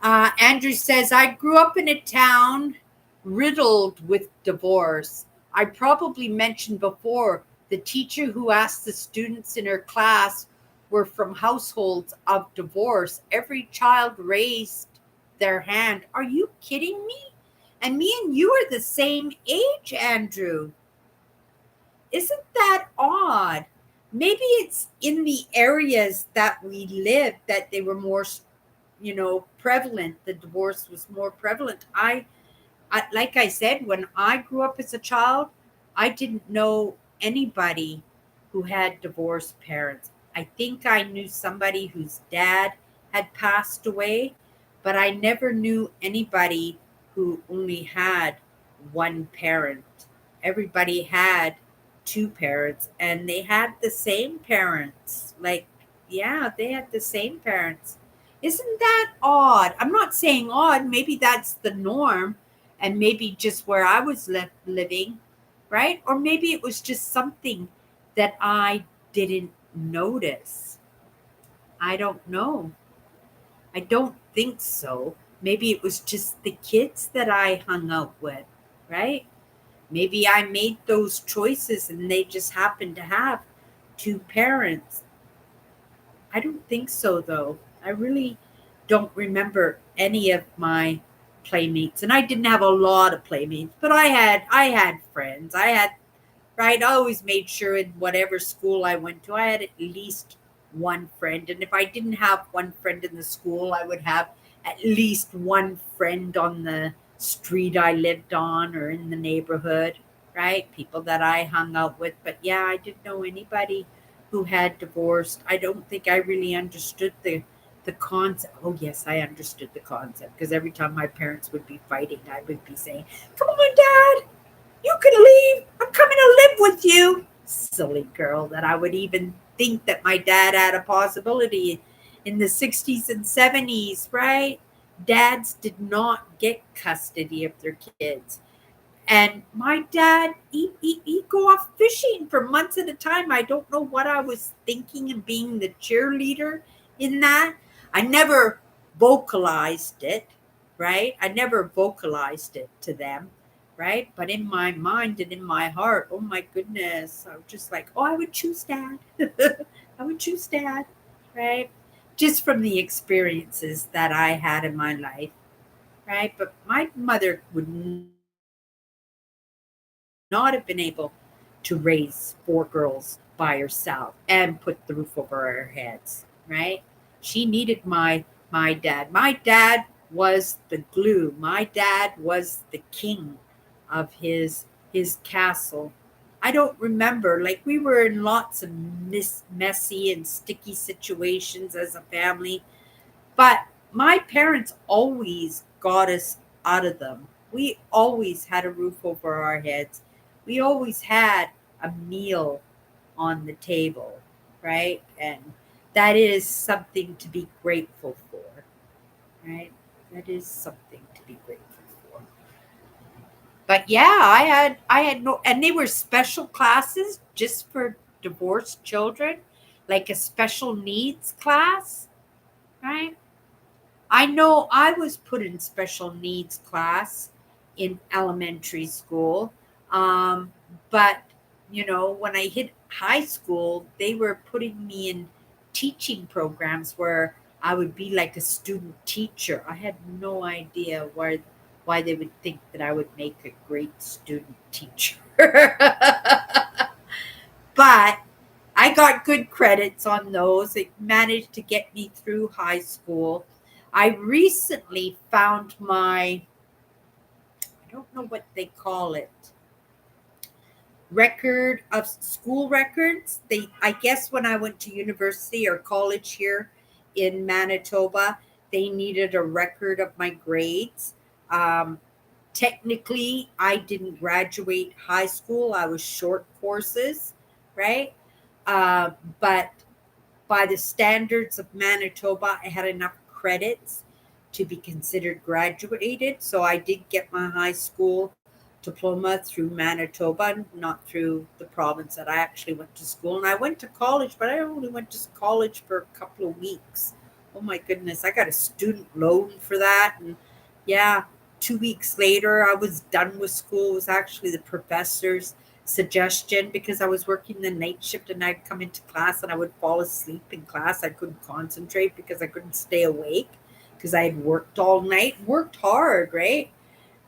Andrew says, I grew up in a town riddled with divorce. I probably mentioned before the teacher who asked the students in her class were from households of divorce. Every child raised their hand. Are you kidding me? And me and you are the same age, Andrew. Isn't that odd? Maybe it's in the areas that we live that they were more, prevalent. The divorce was more prevalent. Like I said, when I grew up as a child, I didn't know anybody who had divorced parents. I think I knew somebody whose dad had passed away, but I never knew anybody who only had one parent. Everybody had two parents, and they had the same parents. Like, yeah, they had the same parents. Isn't that odd? I'm not saying odd. Maybe that's the norm, and maybe just where I was living, right? Or maybe it was just something that I didn't notice. I don't know. I don't think so. Maybe it was just the kids that I hung out with, right? Maybe I made those choices and they just happened to have two parents. I don't think so, though. I really don't remember any of my playmates, and I didn't have a lot of playmates, but I had friends. I had right. I always made sure in whatever school I went to, I had at least one friend, and if I didn't have one friend in the school, I would have at least one friend on the street I lived on or in the neighborhood. Right, people that I hung out with. But yeah, I didn't know anybody who had divorced. I don't think I really understood the concept. Oh yes, I understood the concept because every time my parents would be fighting, I would be saying, "Come on, Dad, you can leave. I'm coming to live with you." Silly girl that I would even think that my dad had a possibility in the 60s and 70s, right? Dads did not get custody of their kids. And my dad, he'd go off fishing for months at a time. I don't know what I was thinking and being the cheerleader in that. I never vocalized it, right? I never vocalized it to them, right? But in my mind and in my heart, oh my goodness, I was just like, oh, I would choose dad. I would choose dad, right? Just from the experiences that I had in my life, right? But my mother would not have been able to raise four girls by herself and put the roof over our heads, right? She needed my dad. My dad was the glue. My dad was the king of his castle. I don't remember, like, we were in lots of messy and sticky situations as a family, but my parents always got us out of them. We always had a roof over our heads. We always had a meal on the table, right? And that is something to be grateful for, right? That is something to be grateful for. But yeah, I had no, and they were special classes just for divorced children, like a special needs class, right? I know I was put in special needs class in elementary school. Um, but, when I hit high school, they were putting me in teaching programs where I would be like a student teacher. I had no idea why they would think that I would make a great student teacher. But I got good credits on those. It managed to get me through high school. I recently found I don't know what they call it, record of school records. I guess when I went to university or college here in Manitoba, they needed a record of my grades. Um, Technically, I didn't graduate high school. I was short courses, right? Uh, but by the standards of Manitoba, I had enough credits to be considered graduated. So I did get my high school diploma through Manitoba, not through the province that I actually went to school. And I went to college, but I only went to college for a couple of weeks. Oh my goodness, I got a student loan for that. And yeah, 2 weeks later, I was done with school. It was actually the professor's suggestion because I was working the night shift and I'd come into class and I would fall asleep in class. I couldn't concentrate because I couldn't stay awake because I had worked all night, worked hard, right?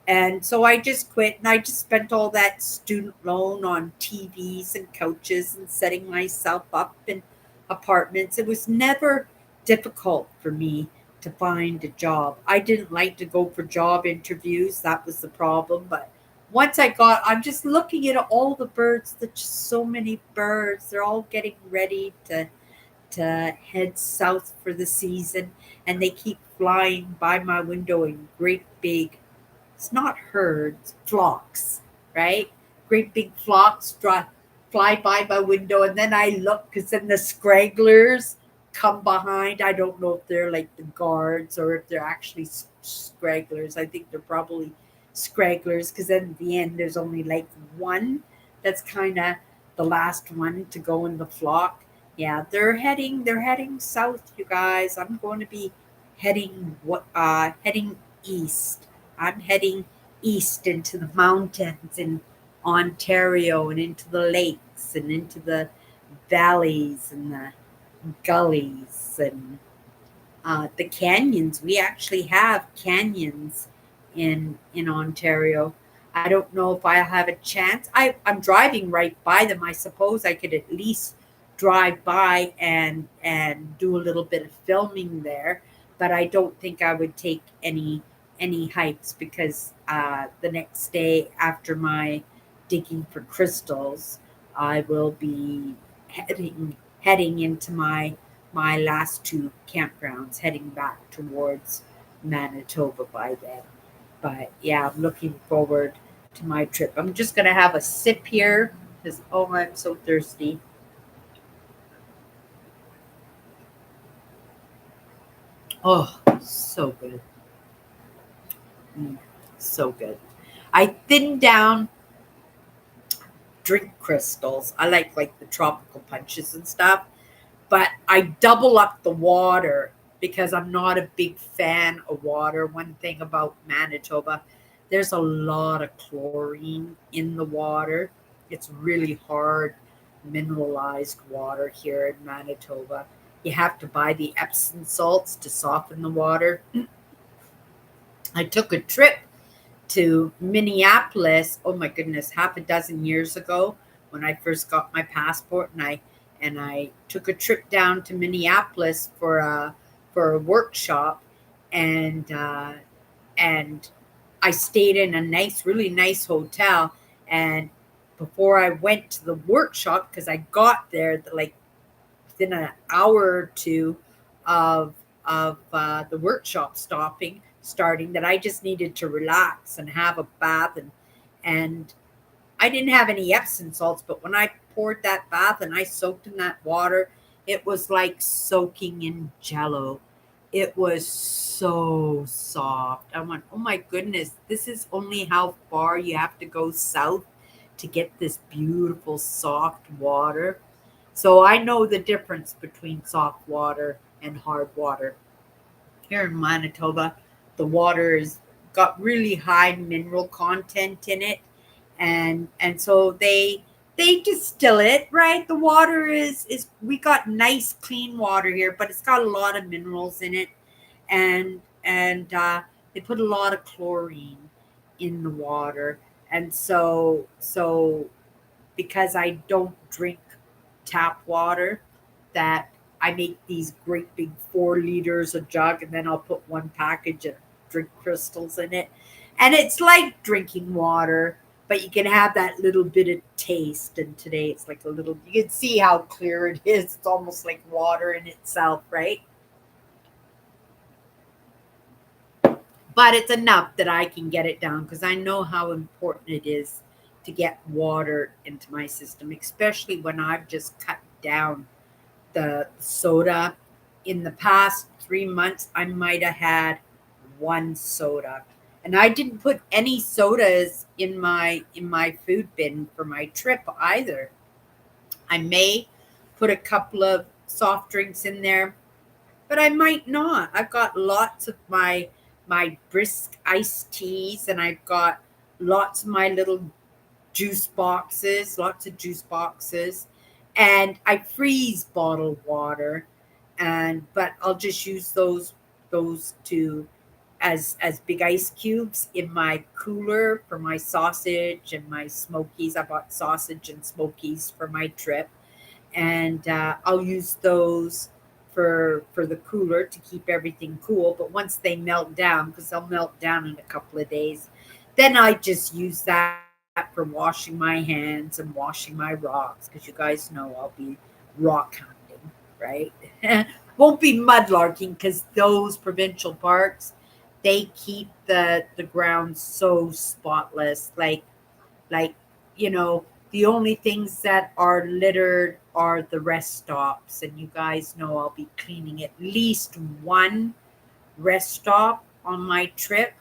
And so I just quit and I just spent all that student loan on TVs and couches and setting myself up in apartments. It was never difficult for me to find a job. I didn't like to go for job interviews. That was the problem. But I'm just looking at all the birds. There's just so many birds. They're all getting ready to head south for the season. And they keep flying by my window in great big, it's not herds, flocks, right? Great big flocks fly by my window, and then I look because then the scragglers come behind. I don't know if they're like the guards or if they're actually scragglers. I think they're probably scragglers because then at the end there's only like one that's kind of the last one to go in the flock. Yeah, they're heading south, you guys. I'm going to be heading east. I'm heading east into the mountains in Ontario and into the lakes and into the valleys and the gullies and the canyons. We actually have canyons in Ontario. I don't know if I'll have a chance. I'm driving right by them. I suppose I could at least drive by and do a little bit of filming there, but I don't think I would take any hikes because the next day after my digging for crystals, I will be heading into my last two campgrounds, heading back towards Manitoba by then. But yeah, I'm looking forward to my trip. I'm just gonna have a sip here because oh, I'm so thirsty. Oh, so good. Mm, so good. I thinned down drink crystals. I like the tropical punches and stuff, but I double up the water because I'm not a big fan of water. One thing about Manitoba, there's a lot of chlorine in the water. It's really hard mineralized water here in Manitoba. You have to buy the Epsom salts to soften the water. I took a trip to Minneapolis, oh my goodness, half a dozen years ago when I first got my passport, and I took a trip down to Minneapolis for a workshop, and and I stayed in a nice, really nice hotel. And before I went to the workshop, because I got there like within an hour or two of the workshop starting, that I just needed to relax and have a bath, and I didn't have any Epsom salts, but when I poured that bath and I soaked in that water, it was like soaking in jello. It was so soft. I went, oh my goodness, this is only how far you have to go south to get this beautiful soft water. So I know the difference between soft water and hard water. Here in Manitoba, the water is got really high mineral content in it, and so they distill it, right? The water is we got nice clean water here, but it's got a lot of minerals in it, and they put a lot of chlorine in the water, and so because I don't drink tap water, that I make these great big 4 liters a jug, and then I'll put one package of drink crystals in it. And it's like drinking water, but you can have that little bit of taste. And today it's like a little, you can see how clear it is. It's almost like water in itself, right? But it's enough that I can get it down because I know how important it is to get water into my system, especially when I've just cut down the soda. In the past 3 months, I might have had one soda. And I didn't put any sodas in my food bin for my trip either. I may put a couple of soft drinks in there, but I might not. I've got lots of my brisk iced teas, and I've got lots of my little juice boxes, lots of juice boxes, and I freeze bottled water, and but I'll just use those two as big ice cubes in my cooler for my sausage and my smokies. I bought sausage and smokies for my trip, and I'll use those for the cooler to keep everything cool. But once they melt down, because they'll melt down in a couple of days, then I just use that for washing my hands and washing my rocks. Because you guys know I'll be rock hunting, right? Won't be mudlarking because those provincial parks they keep the ground so spotless, like the only things that are littered are the rest stops, and you guys know I'll be cleaning at least one rest stop on my trip.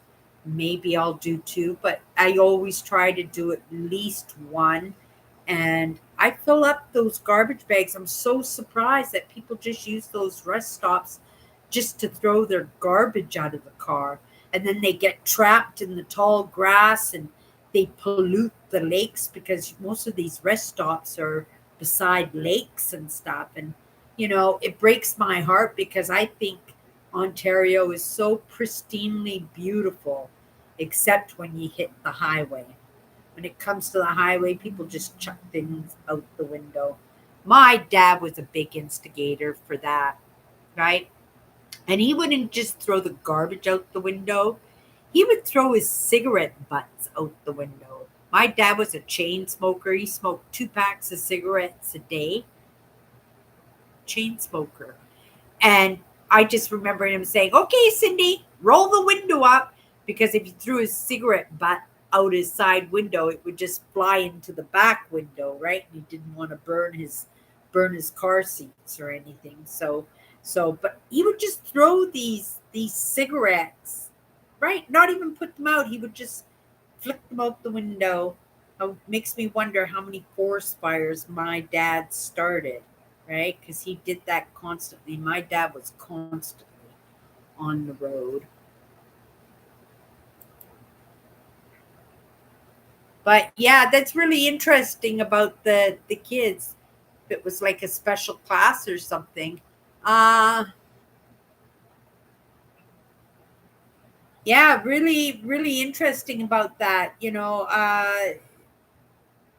Maybe I'll do two, but I always try to do at least one. And I fill up those garbage bags. I'm so surprised that people just use those rest stops just to throw their garbage out of the car. And then they get trapped in the tall grass and they pollute the lakes because most of these rest stops are beside lakes and stuff. And, it breaks my heart because I think Ontario is so pristinely beautiful, except when you hit the highway. When it comes to the highway, people just chuck things out the window. My dad was a big instigator for that, right? And he wouldn't just throw the garbage out the window, he would throw his cigarette butts out the window. My dad was a chain smoker. He smoked 2 packs of cigarettes a day, chain smoker. And I just remember him saying, "Okay, Cindy, roll the window up." Because if he threw his cigarette butt out his side window, it would just fly into the back window, right? And he didn't want to burn his car seats or anything. But he would just throw these cigarettes, right? Not even put them out. He would just flick them out the window. Makes me wonder how many forest fires my dad started, right? Because he did that constantly. My dad was constantly on the road. But yeah, that's really interesting about the kids. If it was like a special class or something. Uh yeah, really, really interesting about that.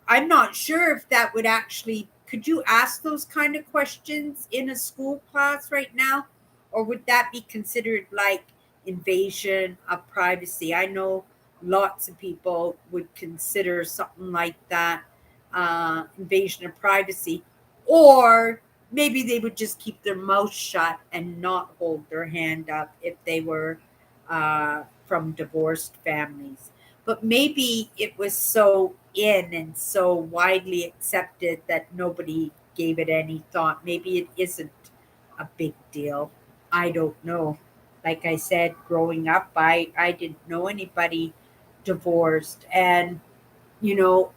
I'm not sure if that would actually, could you ask those kind of questions in a school class right now? Or would that be considered like invasion of privacy? I know lots of people would consider something like that invasion of privacy. Or maybe they would just keep their mouth shut and not hold their hand up if they were from divorced families. But maybe it was so in and so widely accepted that nobody gave it any thought. Maybe it isn't a big deal. I don't know. Like I said, growing up, I didn't know anybody divorced. And, you know,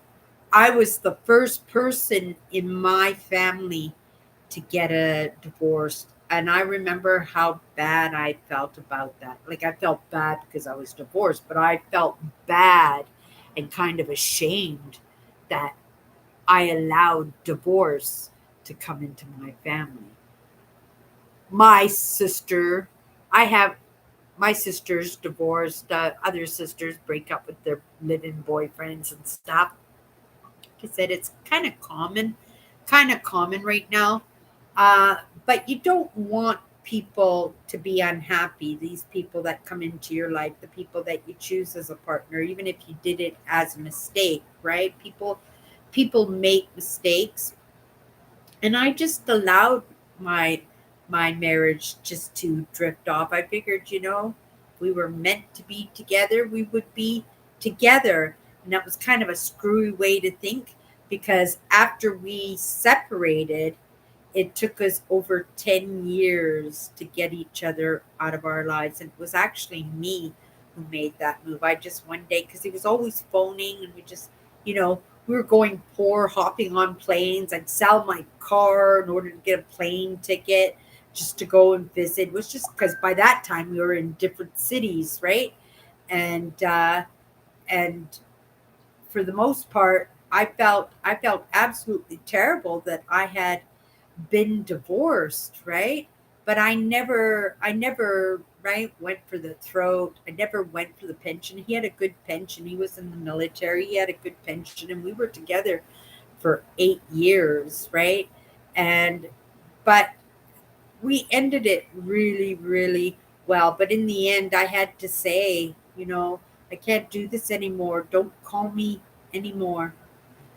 I was the first person in my family to get a divorce. And I remember how bad I felt about that. Like, I felt bad because I was divorced, but I felt bad and kind of ashamed that I allowed divorce to come into my family. My sister, I have my sisters divorced, other sisters break up with their living boyfriends and stuff. Like I said, it's kind of common right now. But you don't want people to be unhappy. These people that come into your life, the people that you choose as a partner, even if you did it as a mistake, right? People make mistakes, and I just allowed my my marriage just to drift off. I figured, if we were meant to be together, we would be together. And that was kind of a screwy way to think, because after we separated, it took us over 10 years to get each other out of our lives. And it was actually me who made that move. I just one day, because he was always phoning, and we were going poor, hopping on planes. I'd sell my car in order to get a plane ticket just to go and visit. It was just because by that time we were in different cities, right? And for the most part, I felt absolutely terrible that I had been divorced, right? But I never, right, went for the throat. I never went for the pension. He had a good pension. He was in the military. He had a good pension, and we were together for 8 years, right? And but we ended it really, really well. But in the end, I had to say, I can't do this anymore. Don't call me anymore.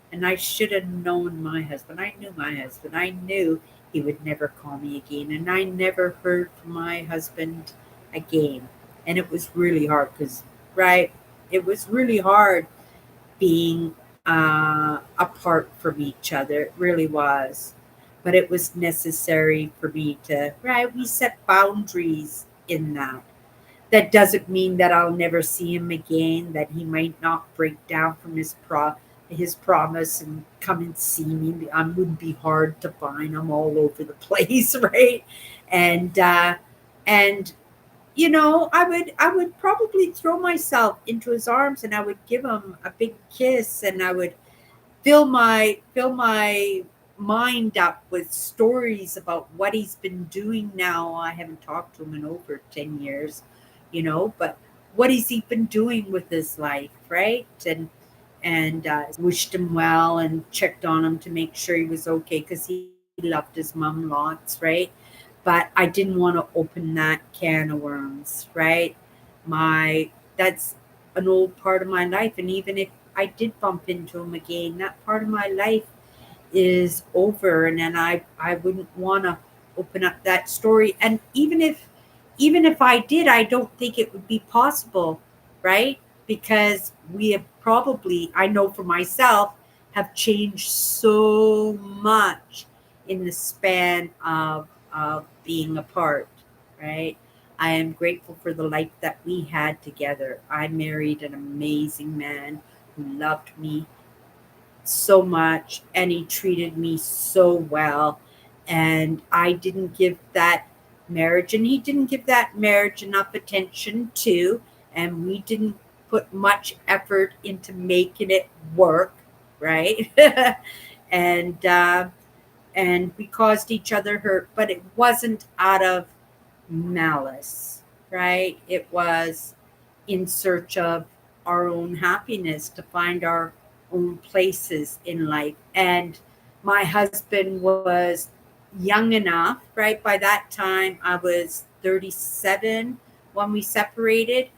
And I should have known my husband. I knew my husband. I knew he would never call me again. And I never heard from my husband again. And it was really hard because, right, it was really hard being apart from each other. It really was. But it was necessary for me to, right, we set boundaries in that. That doesn't mean that I'll never see him again, that he might not break down from his promise and come and see me. I would be hard to find. I'm all over the place, right? And and I would probably throw myself into his arms, and I would give him a big kiss, and I would fill my mind up with stories about what he's been doing now. I haven't talked to him in over 10 years, but what has he been doing with his life, right? And wished him well and checked on him to make sure he was okay, because he loved his mom lots, right? But I didn't want to open that can of worms, right? My That's an old part of my life, and even if I did bump into him again, that part of my life is over, and then I wouldn't want to open up that story. And even if I did, I don't think it would be possible, right? Because we have probably, I know for myself, have changed so much in the span of being apart, right? I am grateful for the life that we had together. I married an amazing man who loved me so much, and he treated me so well, and I didn't give that marriage, and he didn't give that marriage enough attention too, and we didn't put much effort into making it work, right? and and we caused each other hurt, but it wasn't out of malice, right? It was in search of our own happiness, to find our own places in life. And my husband was young enough, right? By that time, I was 37 when we separated,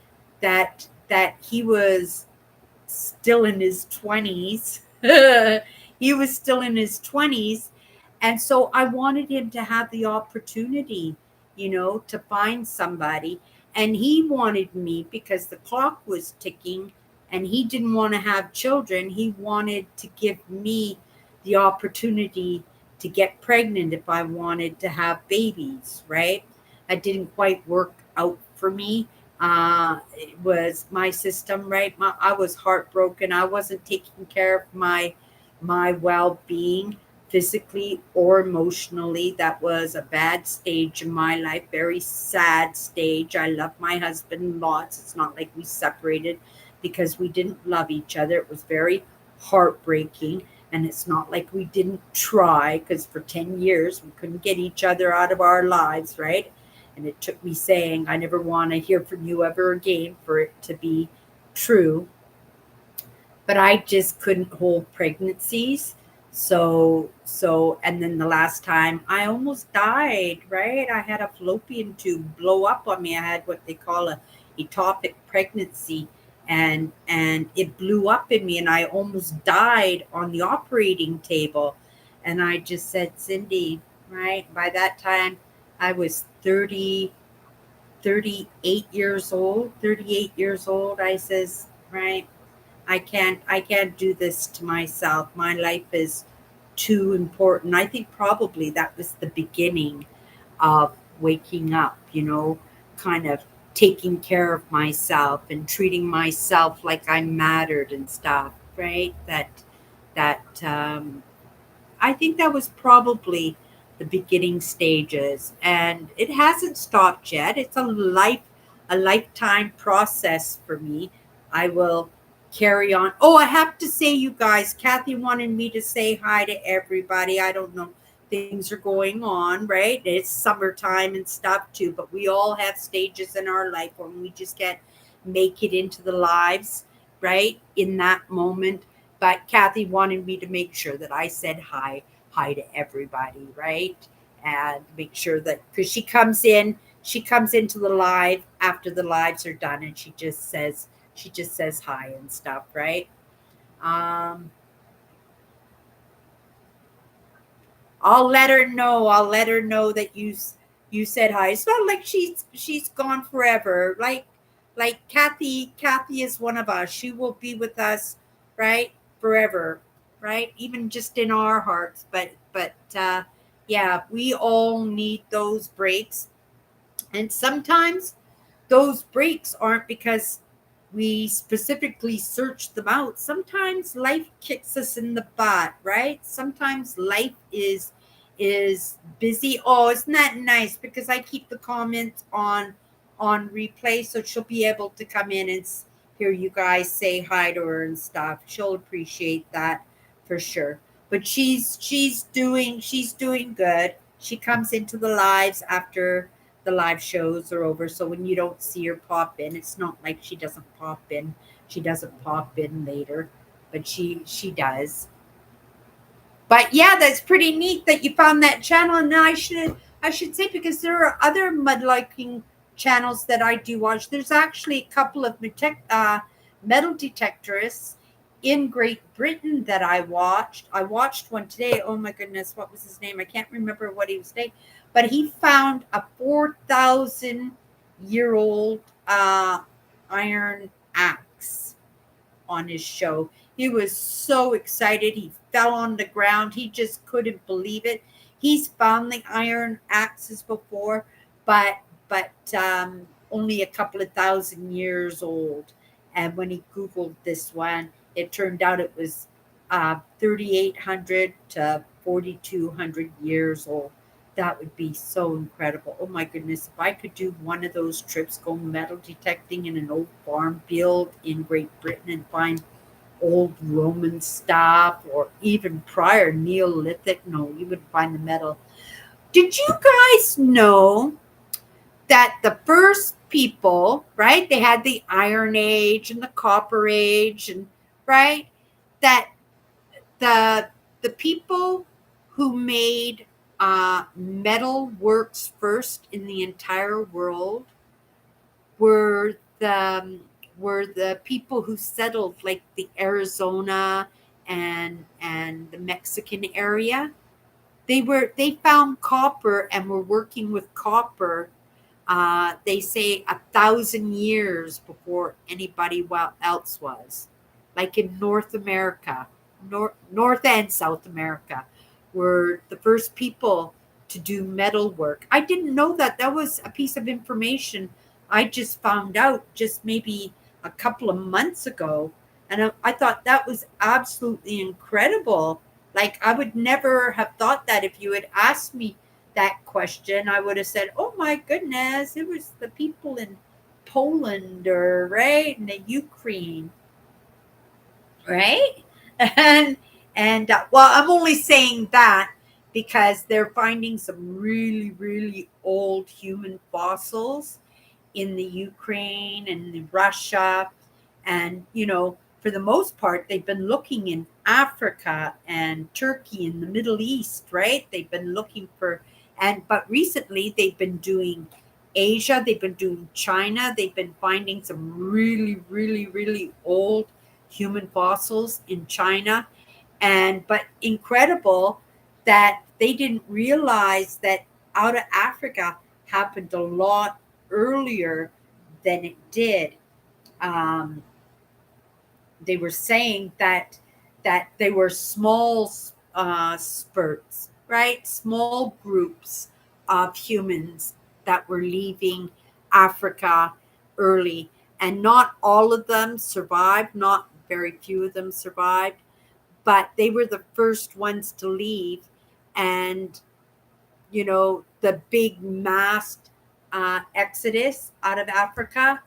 that he was still in his 20s. He was still in his 20s. And so I wanted him to have the opportunity, to find somebody. And he wanted me, because the clock was ticking and he didn't want to have children. He wanted to give me the opportunity to get pregnant if I wanted to have babies, right? that didn't quite work out for me. It was my system, right? I was heartbroken. I wasn't taking care of my well-being physically or emotionally. That was a bad stage in my life, very sad stage. I love my husband lots. It's not like we separated because we didn't love each other. It was very heartbreaking. And it's not like we didn't try, because for 10 years we couldn't get each other out of our lives, right? And it took me saying, I never want to hear from you ever again for it to be true. But I just couldn't hold pregnancies. And then the last time I almost died, right? I had a fallopian tube blow up on me. I had what they call a ectopic pregnancy, and it blew up in me, and I almost died on the operating table. And I just said, Cindy, right? By that time, I was 38 years old. I says, right, I can't do this to myself. My life is too important. I think probably that was the beginning of waking up, kind of taking care of myself and treating myself like I mattered and stuff, right? That I think that was probably the beginning stages, and it hasn't stopped yet. It's a lifetime process for me. I will carry on. Oh, I have to say, you guys, Kathy wanted me to say hi to everybody. I don't know. Things are going on, right? It's summertime and stuff too, but we all have stages in our life when we just can't make it into the lives, right? In that moment. But Kathy wanted me to make sure that I said hi to everybody, right? And make sure that, because she comes into the live after the lives are done, and she just says hi and stuff, right? Um, I'll let her know that you said hi. It's not like she's gone forever. Like Kathy is one of us. She will be with us, right, forever, right? Even just in our hearts. But yeah, we all need those breaks, and sometimes those breaks aren't because we specifically search them out. Sometimes life kicks us in the butt, right? Sometimes life is busy. Oh, isn't that nice? Because I keep the comments on replay, so she'll be able to come in and hear you guys say hi to her and stuff. She'll appreciate that for sure. But she's doing good. She comes into the lives after the live shows are over. So when you don't see her pop in, it's not like she doesn't pop in. She doesn't pop in later, but she does. But yeah, that's pretty neat that you found that channel. And I should say, because there are other mud liking channels that I do watch. There's actually a couple of metal detectorists in Great Britain that I watched. I watched one today. Oh my goodness, what was his name? I can't remember what he was saying, but he found a 4,000-year-old iron axe on his show. He was so excited. He fell on the ground. He just couldn't believe it. He's found the iron axes before, but only a couple of thousand years old. And when he Googled this one, it turned out it was 3,800 to 4,200 years old. That would be so incredible. Oh my goodness. If I could do one of those trips, go metal detecting in an old farm field in Great Britain and find old Roman stuff, or even prior Neolithic, no, you would find the metal. Did you guys know that the first people, right, they had the Iron Age and the Copper Age, and right, that the people who made metal works first in the entire world were the people who settled, like the Arizona and the Mexican area. They found copper and were working with copper. They say 1,000 years before anybody else was, like in North America, North and South America, were the first people to do metal work. I didn't know that. That was a piece of information I just found out just maybe a couple of months ago. And I thought that was absolutely incredible. Like, I would never have thought that. If you had asked me that question, I would have said, oh my goodness, it was the people in Poland, or right in the Ukraine, right? And well, I'm only saying that because they're finding some really, really old human fossils in the Ukraine and the Russia. And, for the most part, they've been looking in Africa and Turkey and the Middle East, right? They've been looking for, but recently they've been doing Asia, they've been doing China, they've been finding some really, really, really old human fossils in China. But incredible that they didn't realize that out of Africa happened a lot earlier than it did. Um, they were saying that they were small spurts, right? Small groups of humans that were leaving Africa early, and not all of them survived. Not very few of them survived, but they were the first ones to leave. And the big mass exodus out of Africa,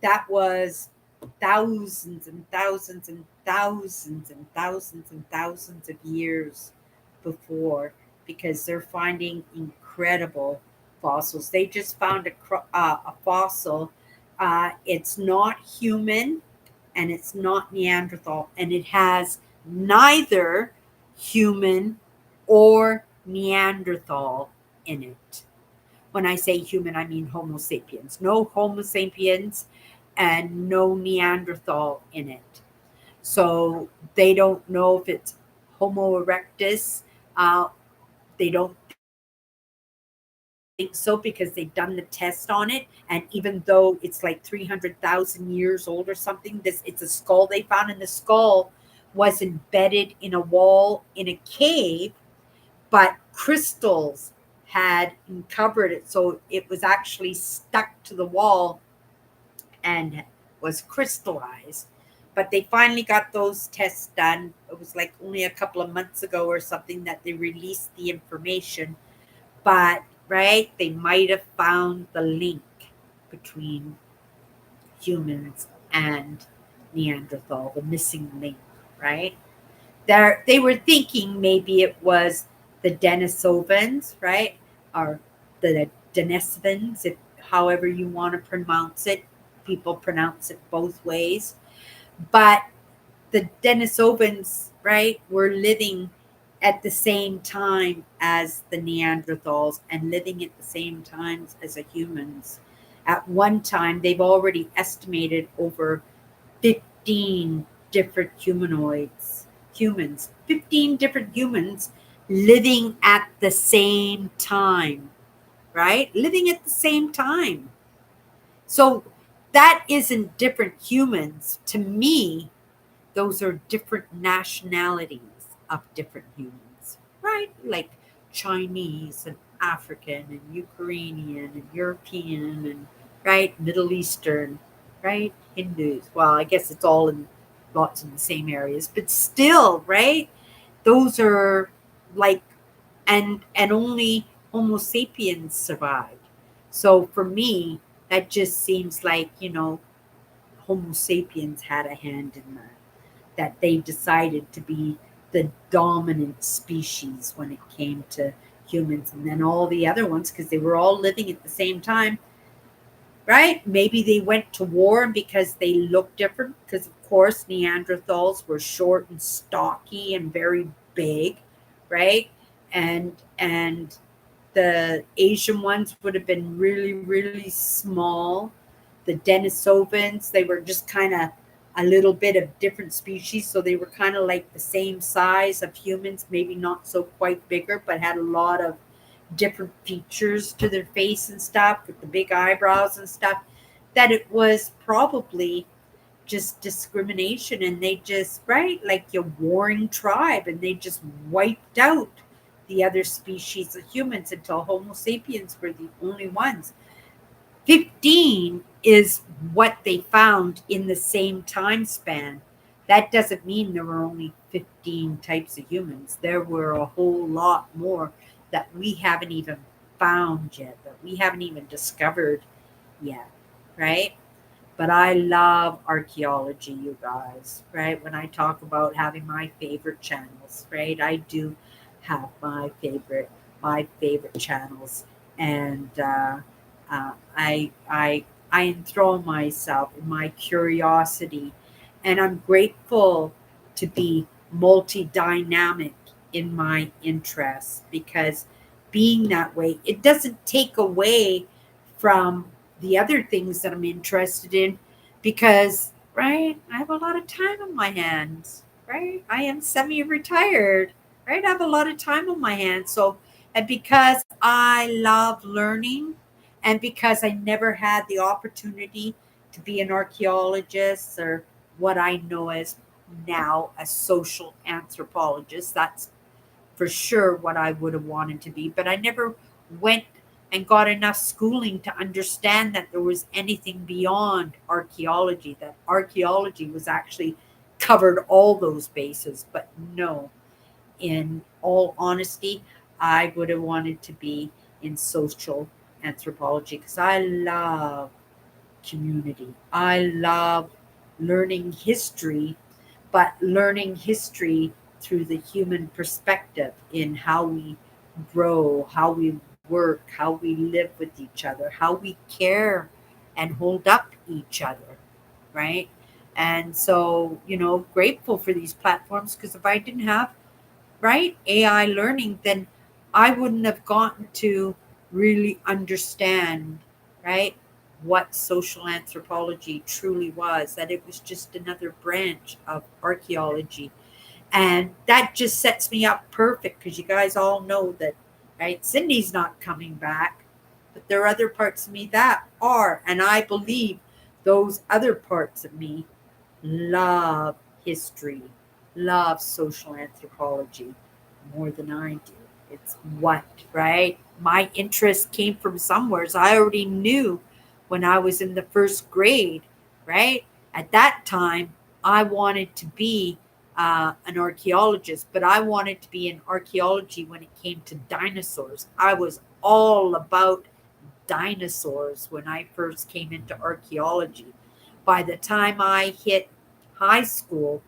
that was thousands and thousands and thousands and thousands and thousands of years before, because they're finding incredible fossils. They just found a fossil. It's not human and it's not Neanderthal, and it has neither human or Neanderthal in it. When I say human, I mean Homo sapiens. No Homo sapiens and no Neanderthal in it. So they don't know if it's Homo erectus. They don't think so because they've done the test on it. And even though it's like 300,000 years old or something, it's a skull they found, and the skull was embedded in a wall in a cave, but crystals had covered it. So it was actually stuck to the wall and was crystallized. But they finally got those tests done. It was like only a couple of months ago or something that they released the information. But, right, they might have found the link between humans and Neanderthal, the missing link, right? They were thinking maybe it was the Denisovans, right? Or the Denisovans, if however you want to pronounce it. People pronounce it both ways. But the Denisovans, right, were living at the same time as the Neanderthals and living at the same times as the humans. At one time, they've already estimated over 15 different humans, 15 different humans living at the same time, right? Living at the same time. So that isn't different humans. To me, those are different nationalities of different humans, right? Like Chinese and African and Ukrainian and European and, right, Middle Eastern, right? Hindus. Well, I guess it's all in lots in the same areas, but still, right? Those are like, and only Homo sapiens survived. So for me, that just seems like, Homo sapiens had a hand in that they decided to be the dominant species when it came to humans, and then all the other ones, because they were all living at the same time, right? Maybe they went to war because they looked different, because of course Neanderthals were short and stocky and very big, right? And the Asian ones would have been really, really small. The Denisovans, they were just kind of a little bit of different species. So they were kind of like the same size of humans, maybe not so quite bigger, but had a lot of different features to their face and stuff with the big eyebrows and stuff. That it was probably just discrimination, and they just, right, like your warring tribe, and they just wiped out the other species of humans until Homo sapiens were the only ones. 15 is what they found in the same time span. That doesn't mean there were only 15 types of humans. There were a whole lot more that we haven't even found yet, that we haven't even discovered yet, right? But I love archaeology, you guys, right? When I talk about having my favorite channels, right? I do have my favorite channels, and I enthrall myself in my curiosity, and I'm grateful to be multi-dynamic in my interests, because being that way, it doesn't take away from the other things that I'm interested in, because, right, I have a lot of time on my hands, right? I am semi retired, right? I have a lot of time on my hands. So, and because I love learning, and because I never had the opportunity to be an archaeologist, or what I know as now a social anthropologist, that's for sure what I would have wanted to be, but I never went and got enough schooling to understand that there was anything beyond archaeology, that archaeology was actually covered all those bases. But no, in all honesty, I would have wanted to be in social anthropology, because I love community. I love learning history, but learning history through the human perspective, in how we grow, how we work, how we live with each other, how we care and hold up each other, right? And so, grateful for these platforms, because if I didn't have, right, AI learning, then I wouldn't have gotten to really understand, right, what social anthropology truly was, that it was just another branch of archaeology. And that just sets me up perfect, because you guys all know that, right, Cindy's not coming back, but there are other parts of me that are. And I believe those other parts of me love history, love social anthropology more than I do. It's what, right? My interest came from somewhere. So I already knew when I was in the first grade, right? At that time, I wanted to be an archaeologist, but I wanted to be in archaeology when it came to dinosaurs. I was all about dinosaurs when I first came into archaeology. By the time I hit high school,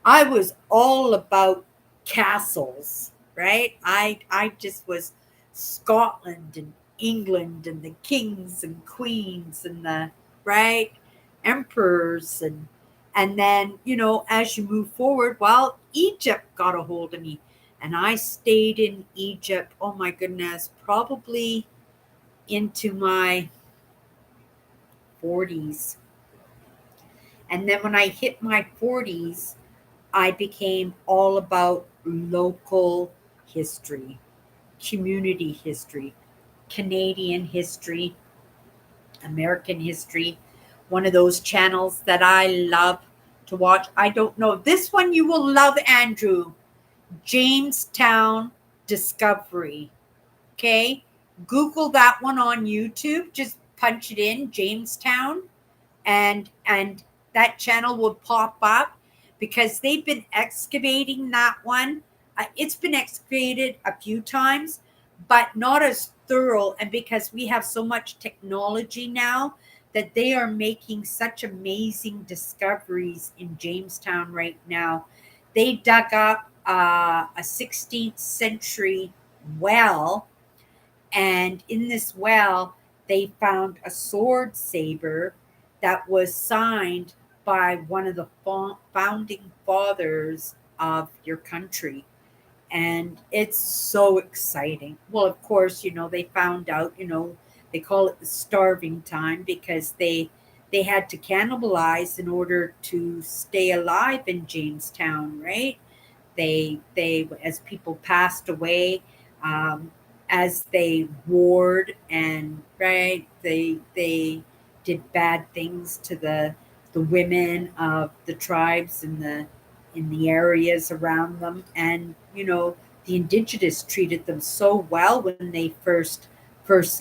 I was all about castles, right? I just was Scotland and England and the kings and queens and the, right, emperors, and then, as you move forward, well, Egypt got a hold of me, and I stayed in Egypt, oh my goodness, probably into my 40s. And then when I hit my 40s, I became all about local history, community history, Canadian history, American history. One of those channels that I love to watch. I don't know. This one you will love, Andrew. Jamestown Discovery. Okay? Google that one on YouTube. Just punch it in, Jamestown, and that channel will pop up, because they've been excavating that one. It's been excavated a few times, but not as thorough. And because we have so much technology now, that they are making such amazing discoveries in Jamestown right now. They dug up a 16th century well, and in this well, they found a sword saber that was signed by one of the founding fathers of your country. And it's so exciting. Well, of course, they found out, they call it the starving time, because they had to cannibalize in order to stay alive in Jamestown, right? They as people passed away, um, as they warred, and, right, they did bad things to the women of the tribes in the areas around them. And the indigenous treated them so well when they first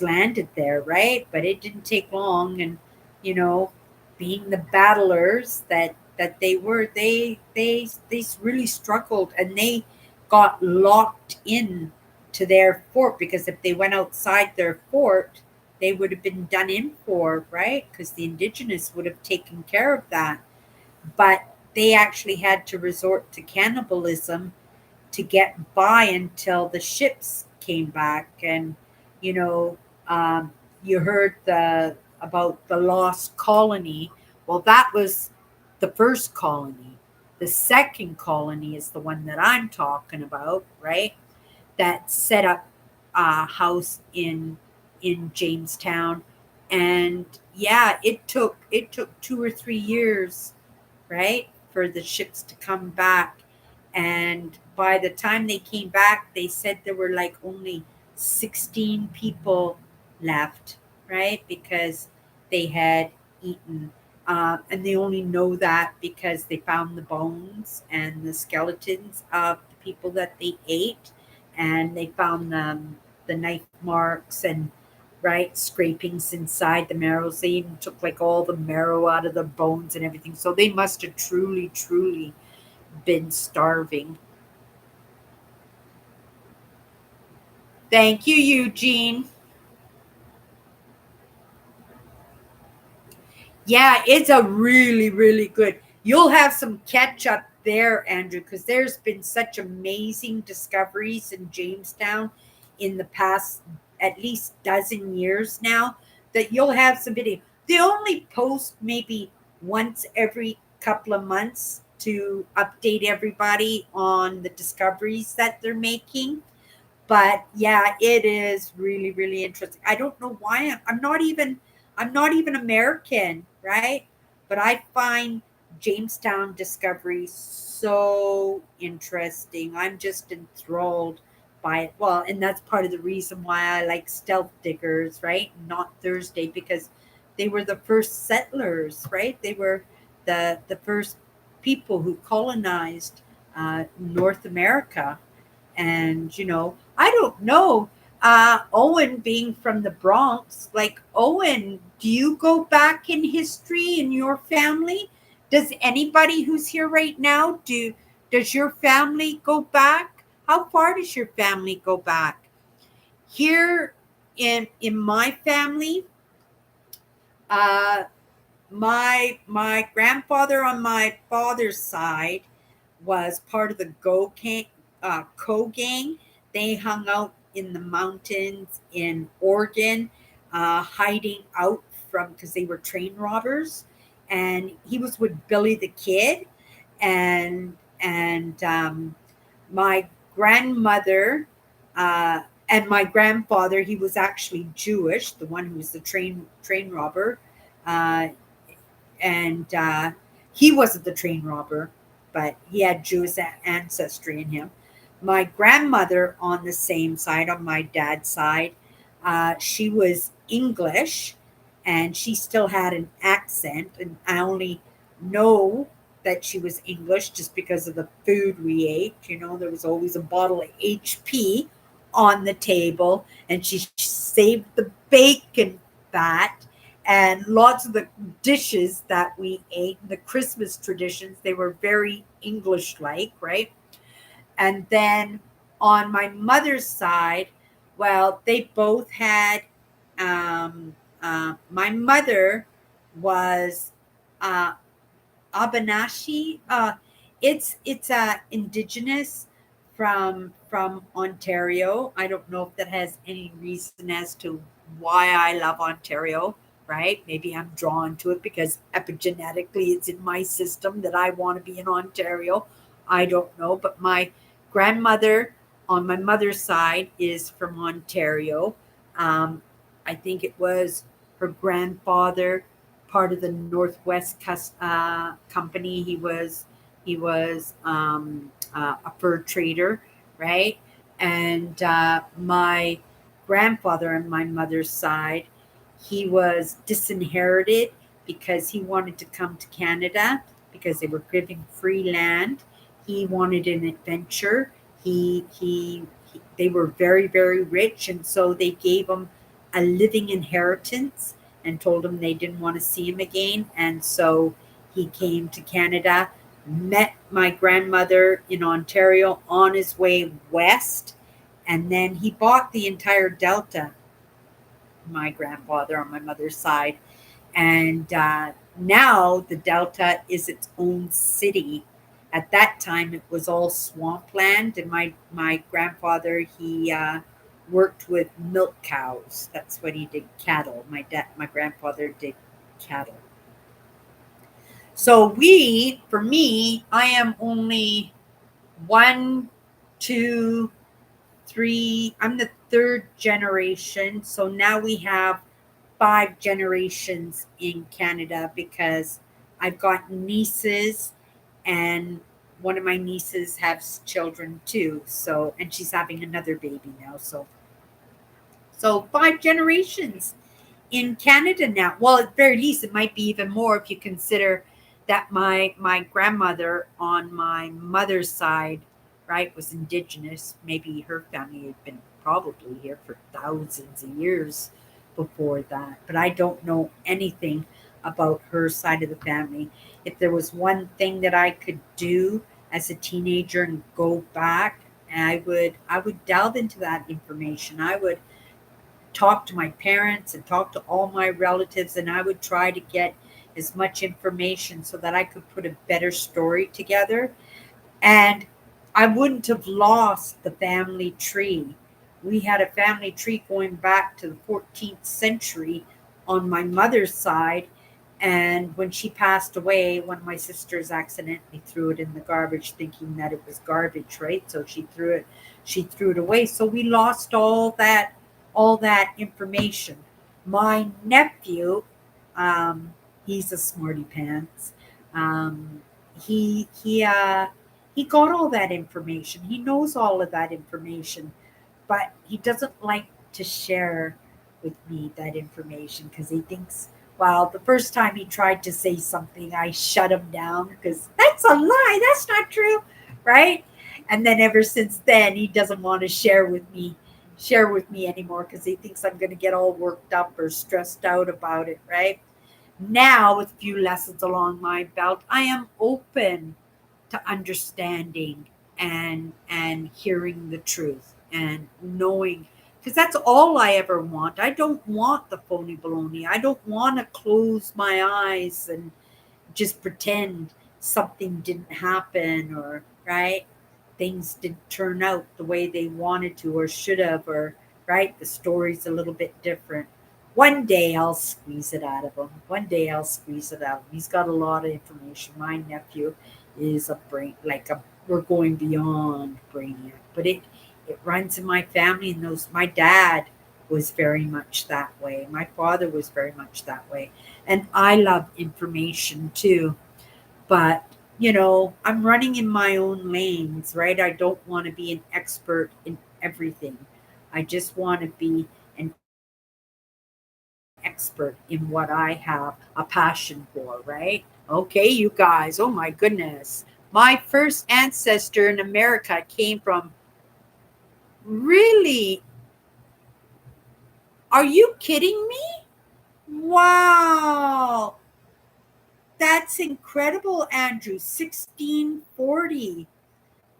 landed there, right? But it didn't take long, and you know, being the battlers that they were, they really struggled, and they got locked in to their fort, because if they went outside their fort, they would have been done in for, right? Because the indigenous would have taken care of that. But they actually had to resort to cannibalism to get by until the ships came back. And you know, um, you heard the about the lost colony. Well, that was the first colony. The second colony is the one that I'm talking about, right? That set up a house in Jamestown. And yeah, it took 2 or 3 years, right, for the ships to come back. And by the time they came back, they said there were like only 16 people left, right? Because they had eaten. And they only know that because they found the bones and the skeletons of the people that they ate. And they found the knife marks and right scrapings inside the marrows. They even took like all the marrow out of the bones and everything. So they must have truly been starving. Thank you, Eugene. Yeah, it's a really good. You'll have some catch up there, Andrew, because there's been such amazing discoveries in Jamestown in the past at least dozen years now, that you'll have some video. They only post maybe once every couple of months to update everybody on the discoveries that they're making. But yeah, it is really interesting. I don't know why I'm not even American, right? But I find Jamestown discovery so interesting. I'm just enthralled by it. Well, and that's part of the reason why I like Stealth Diggers, right? Not Thursday, because they were the first settlers, right? They were the first people who colonized North America. And I don't know, Owen being from the Bronx, like, Owen, do you go back in history in your family? Does anybody who's here right now, does your family go back? How far does your family go back? Here in my family, uh my grandfather on my father's side was part of the Co gang. They hung out in the mountains in Oregon, hiding out from, because they were train robbers. And he was with Billy the Kid, and my grandmother and my grandfather. He was actually Jewish, the one who was the train robber. Uh, and he wasn't the train robber, but he had Jewish ancestry in him. My grandmother on the same side, on my dad's side, she was English, and she still had an accent. And I only know that she was English just because of the food we ate. There was always a bottle of HP on the table, and she saved the bacon fat. And lots of the dishes that we ate, the Christmas traditions, they were very English like, right? And then on my mother's side, well, they both had, my mother was uh, Abanashi. It's indigenous from Ontario. I don't know if that has any reason as to why I love Ontario. Right? Maybe I'm drawn to it because epigenetically it's in my system that I want to be in Ontario. I don't know, but my grandmother on my mother's side is from Ontario. Um, I think it was her grandfather, part of the Northwest Company. He was a fur trader, right? And my grandfather on my mother's side, he was disinherited because he wanted to come to Canada because they were giving free land. He wanted an adventure. They were very, very rich, and so they gave him a living inheritance and told him they didn't want to see him again. And so he came to Canada, met my grandmother in Ontario on his way west, and then he bought the entire Delta, my grandfather on my mother's side. And now the Delta is its own city. At that time, it was all swampland, and my grandfather worked with milk cows. That's what he did, cattle. My grandfather did cattle. So for me, I am only one, two, three. I'm the third generation. So now we have five generations in Canada because I've got nieces, and one of my nieces has children too. So, and she's having another baby now. So five generations in Canada now. Well, at the very least, it might be even more if you consider that my grandmother on my mother's side, right, was Indigenous. Maybe her family had been probably here for thousands of years before that. But I don't know anything about her side of the family. If there was one thing that I could do as a teenager and go back, I would delve into that information. I would talk to my parents and talk to all my relatives, and I would try to get as much information so that I could put a better story together. And I wouldn't have lost the family tree. We had a family tree going back to the 14th century on my mother's side. And when she passed away, one of my sisters accidentally threw it in the garbage, thinking that it was garbage, right? So she threw it away. So we lost all that information. My nephew, he's a smarty pants. Um, he got all that information. He knows all of that information, but he doesn't like to share with me that information because he thinks, well, the first time he tried to say something, I shut him down because that's a lie. That's not true, right? And then ever since then, he doesn't want to share with me anymore because he thinks I'm going to get all worked up or stressed out about it, right? Now, with a few lessons along my belt, I am open to understanding and hearing the truth and knowing, because that's all I ever want. I don't want the phony baloney. I don't want to close my eyes and just pretend something didn't happen, or right, things didn't turn out the way they wanted to or should have, or right, the story's a little bit different. One day I'll squeeze it out of him. One day I'll squeeze it out. He's got a lot of information. My nephew is a brain, like a, we're going beyond brainiac, but it runs in my family, and those, my dad was very much that way. My father was very much that way. And I love information too. But, I'm running in my own lanes, right? I don't want to be an expert in everything. I just want to be an expert in what I have a passion for, right? Okay, you guys, oh my goodness. My first ancestor in America came from, really? Are you kidding me? Wow. That's incredible, Andrew. 1640.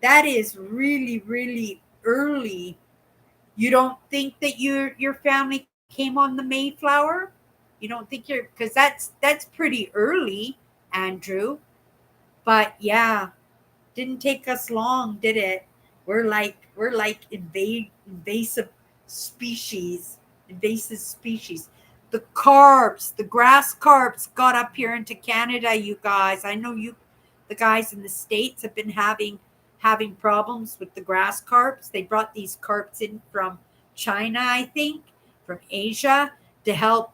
That is really, really early. You don't think that your family came on the Mayflower? You don't think you're, because that's pretty early, Andrew. But yeah, didn't take us long, did it? We're like invasive species. The carps, the grass carps got up here into Canada, you guys. I know the guys in the States have been having problems with the grass carps. They brought these carps in from China, I think, from Asia, to help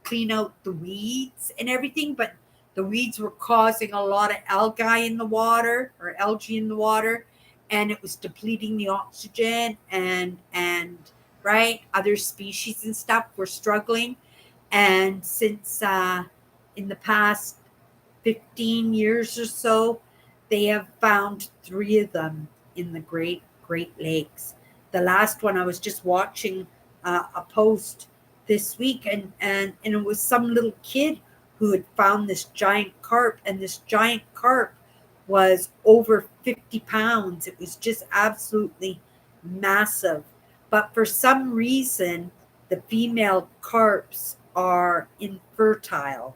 clean out the weeds and everything. But the weeds were causing a lot of algae in the water, or algae in the water, and it was depleting the oxygen, and right, other species and stuff were struggling. And since in the past 15 years or so, they have found three of them in the Great Great Lakes. The last one I was just watching a post this week, and it was some little kid who had found this giant carp, and this giant carp was over 50 pounds. It was just absolutely massive. But for some reason, the female carps are infertile.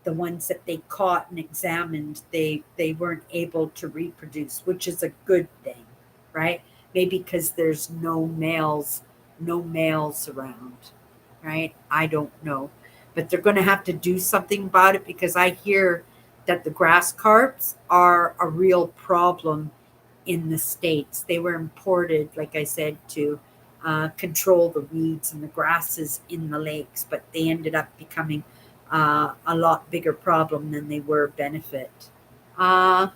The ones that they caught and examined, they weren't able to reproduce, which is a good thing, right? Maybe because there's no males around, right? I don't know. But they're going to have to do something about it, because I hear that the grass carps are a real problem in the States. They were imported, like I said, to control the weeds and the grasses in the lakes, but they ended up becoming a lot bigger problem than they were benefit. Uh,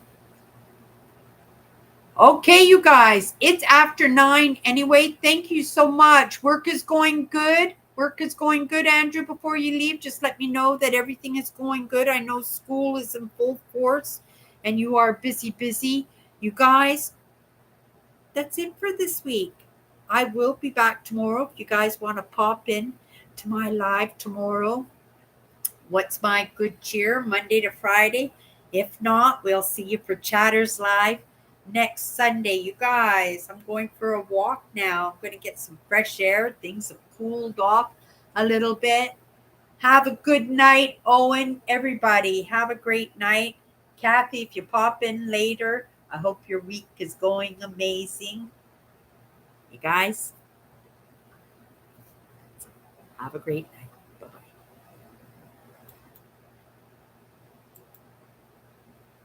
okay, you guys, it's after 9 anyway. Thank you so much. Work is going good. Work is going good, Andrew. Before you leave, just let me know that everything is going good. I know school is in full force and you are busy. You guys, that's it for this week. I will be back tomorrow if you guys want to pop in to my live tomorrow. What's my good cheer? Monday to Friday. If not, we'll see you for Chatters Live next Sunday. You guys, I'm going for a walk now. I'm going to get some fresh air. Things have cooled off a little bit. Have a good night, Owen. Everybody, have a great night. Kathy, if you pop in later, I hope your week is going amazing. You guys, have a great night.